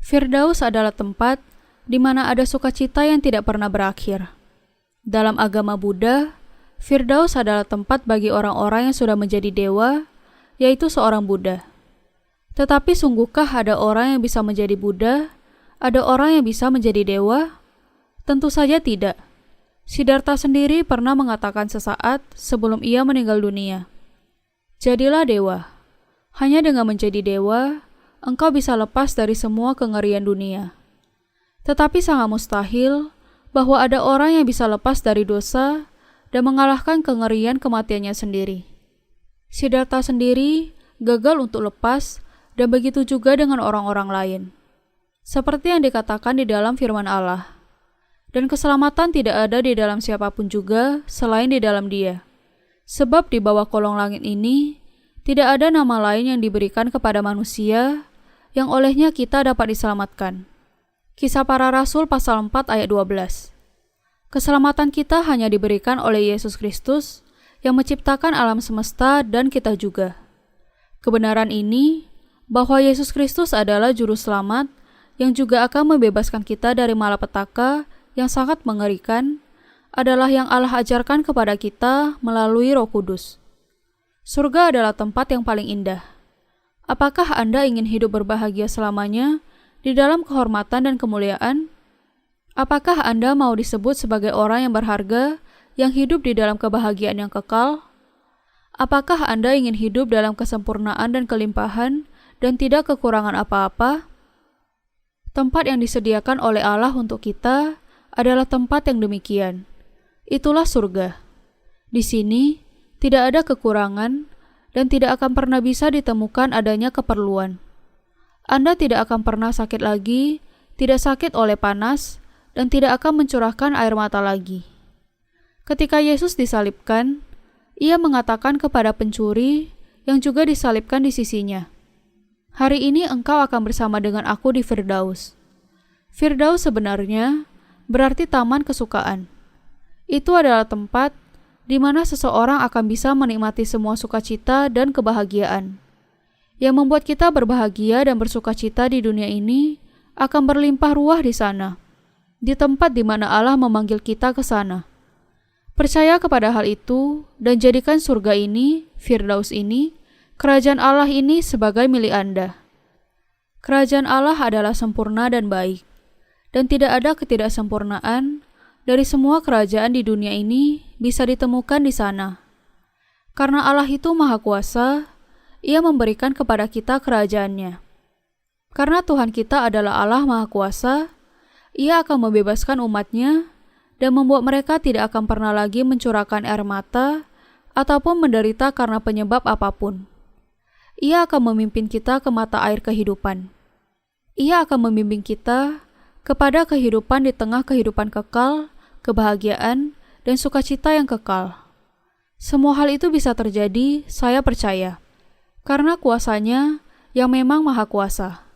Firdaus adalah tempat di mana ada sukacita yang tidak pernah berakhir. Dalam agama Buddha, Firdaus adalah tempat bagi orang-orang yang sudah menjadi dewa, yaitu seorang Buddha. Tetapi sungguhkah ada orang yang bisa menjadi Buddha? Ada orang yang bisa menjadi dewa? Tentu saja tidak. Siddhartha sendiri pernah mengatakan sesaat sebelum ia meninggal dunia, "Jadilah dewa. Hanya dengan menjadi dewa, engkau bisa lepas dari semua kengerian dunia." Tetapi sangat mustahil bahwa ada orang yang bisa lepas dari dosa dan mengalahkan kengerian kematiannya sendiri. Siddhartha sendiri gagal untuk lepas, dan begitu juga dengan orang-orang lain. Seperti yang dikatakan di dalam firman Allah, "Dan keselamatan tidak ada di dalam siapapun juga selain di dalam Dia. Sebab di bawah kolong langit ini tidak ada nama lain yang diberikan kepada manusia yang olehnya kita dapat diselamatkan." Kisah Para Rasul pasal 4 ayat 12. Keselamatan kita hanya diberikan oleh Yesus Kristus yang menciptakan alam semesta dan kita juga. Kebenaran ini, bahwa Yesus Kristus adalah juru selamat yang juga akan membebaskan kita dari malapetaka yang sangat mengerikan, adalah yang Allah ajarkan kepada kita melalui Roh Kudus. Surga adalah tempat yang paling indah. Apakah Anda ingin hidup berbahagia selamanya di dalam kehormatan dan kemuliaan? Apakah Anda mau disebut sebagai orang yang berharga yang hidup di dalam kebahagiaan yang kekal? Apakah Anda ingin hidup dalam kesempurnaan dan kelimpahan dan tidak kekurangan apa-apa? Tempat yang disediakan oleh Allah untuk kita adalah tempat yang demikian. Itulah surga. Di sini tidak ada kekurangan dan tidak akan pernah bisa ditemukan adanya keperluan. Anda tidak akan pernah sakit lagi, tidak sakit oleh panas, dan tidak akan mencurahkan air mata lagi. Ketika Yesus disalibkan, Ia mengatakan kepada pencuri yang juga disalibkan di sisinya, "Hari ini engkau akan bersama dengan aku di Firdaus." Firdaus sebenarnya berarti taman kesukaan. Itu adalah tempat di mana seseorang akan bisa menikmati semua sukacita dan kebahagiaan. Yang membuat kita berbahagia dan bersukacita di dunia ini akan berlimpah ruah di sana, di tempat di mana Allah memanggil kita ke sana. Percaya kepada hal itu dan jadikan surga ini, Firdaus ini, kerajaan Allah ini sebagai milik Anda. Kerajaan Allah adalah sempurna dan baik, dan tidak ada ketidaksempurnaan dari semua kerajaan di dunia ini bisa ditemukan di sana. Karena Allah itu Maha Kuasa, Ia memberikan kepada kita kerajaannya. Karena Tuhan kita adalah Allah Maha Kuasa, Ia akan membebaskan umat-Nya dan membuat mereka tidak akan pernah lagi mencurahkan air mata ataupun menderita karena penyebab apapun. Ia akan memimpin kita ke mata air kehidupan. Ia akan membimbing kita kepada kehidupan di tengah kehidupan kekal, kebahagiaan, dan sukacita yang kekal. Semua hal itu bisa terjadi, saya percaya, karena kuasa-Nya yang memang maha kuasa.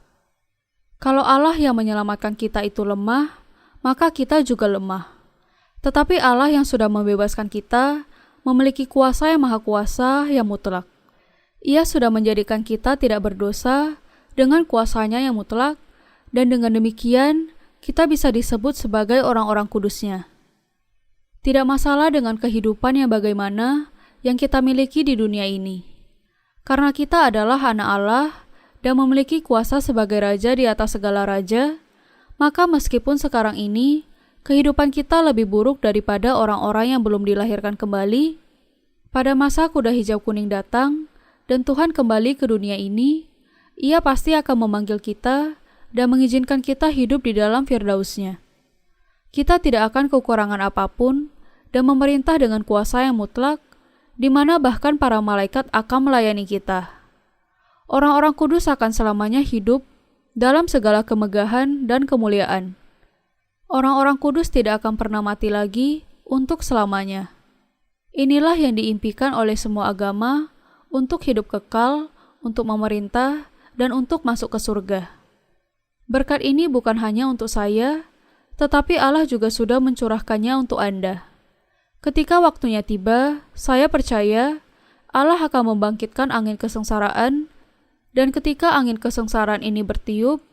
Kalau Allah yang menyelamatkan kita itu lemah, maka kita juga lemah. Tetapi Allah yang sudah membebaskan kita memiliki kuasa yang maha kuasa yang mutlak. Ia sudah menjadikan kita tidak berdosa dengan kuasa-Nya yang mutlak, dan dengan demikian kita bisa disebut sebagai orang-orang kudus-Nya. Tidak masalah dengan kehidupan yang bagaimana yang kita miliki di dunia ini. Karena kita adalah anak Allah dan memiliki kuasa sebagai raja di atas segala raja, maka meskipun sekarang ini kehidupan kita lebih buruk daripada orang-orang yang belum dilahirkan kembali, pada masa kuda hijau kuning datang dan Tuhan kembali ke dunia ini, Ia pasti akan memanggil kita dan mengizinkan kita hidup di dalam Firdaus-Nya. Kita tidak akan kekurangan apapun dan memerintah dengan kuasa yang mutlak, di mana bahkan para malaikat akan melayani kita. Orang-orang kudus akan selamanya hidup dalam segala kemegahan dan kemuliaan. Orang-orang kudus tidak akan pernah mati lagi untuk selamanya. Inilah yang diimpikan oleh semua agama untuk hidup kekal, untuk memerintah, dan untuk masuk ke surga. Berkat ini bukan hanya untuk saya, tetapi Allah juga sudah mencurahkannya untuk Anda. Ketika waktunya tiba, saya percaya Allah akan membangkitkan angin kesengsaraan, dan ketika angin kesengsaraan ini bertiup,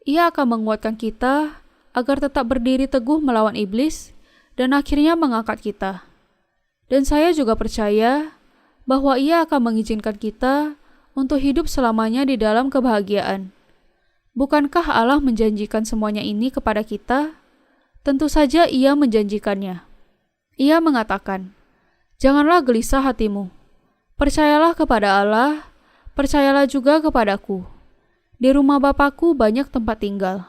Ia akan menguatkan kita agar tetap berdiri teguh melawan iblis dan akhirnya mengangkat kita. Dan saya juga percaya bahwa Ia akan mengizinkan kita untuk hidup selamanya di dalam kebahagiaan. Bukankah Allah menjanjikan semuanya ini kepada kita? Tentu saja Ia menjanjikannya. Ia mengatakan, "Janganlah gelisah hatimu. Percayalah kepada Allah, percayalah juga kepadaku. Di rumah Bapa-Ku banyak tempat tinggal.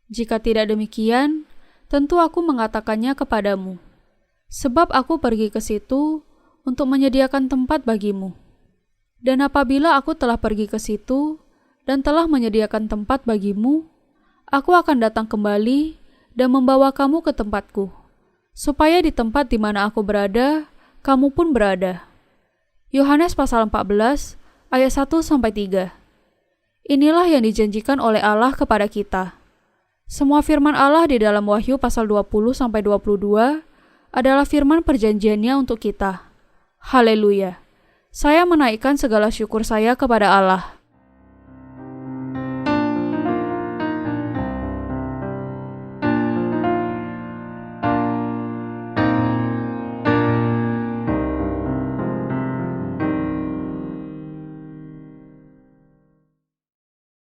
Jika tidak demikian, tentu aku mengatakannya kepadamu. Sebab aku pergi ke situ untuk menyediakan tempat bagimu. Dan apabila aku telah pergi ke situ dan telah menyediakan tempat bagimu, aku akan datang kembali dan membawa kamu ke tempatku, supaya di tempat di mana aku berada, kamu pun berada." Yohanes pasal 14 ayat 1-3. Inilah yang dijanjikan oleh Allah kepada kita. Semua firman Allah di dalam Wahyu pasal 20-22 adalah firman perjanjiannya untuk kita. Haleluya. Saya menaikkan segala syukur saya kepada Allah.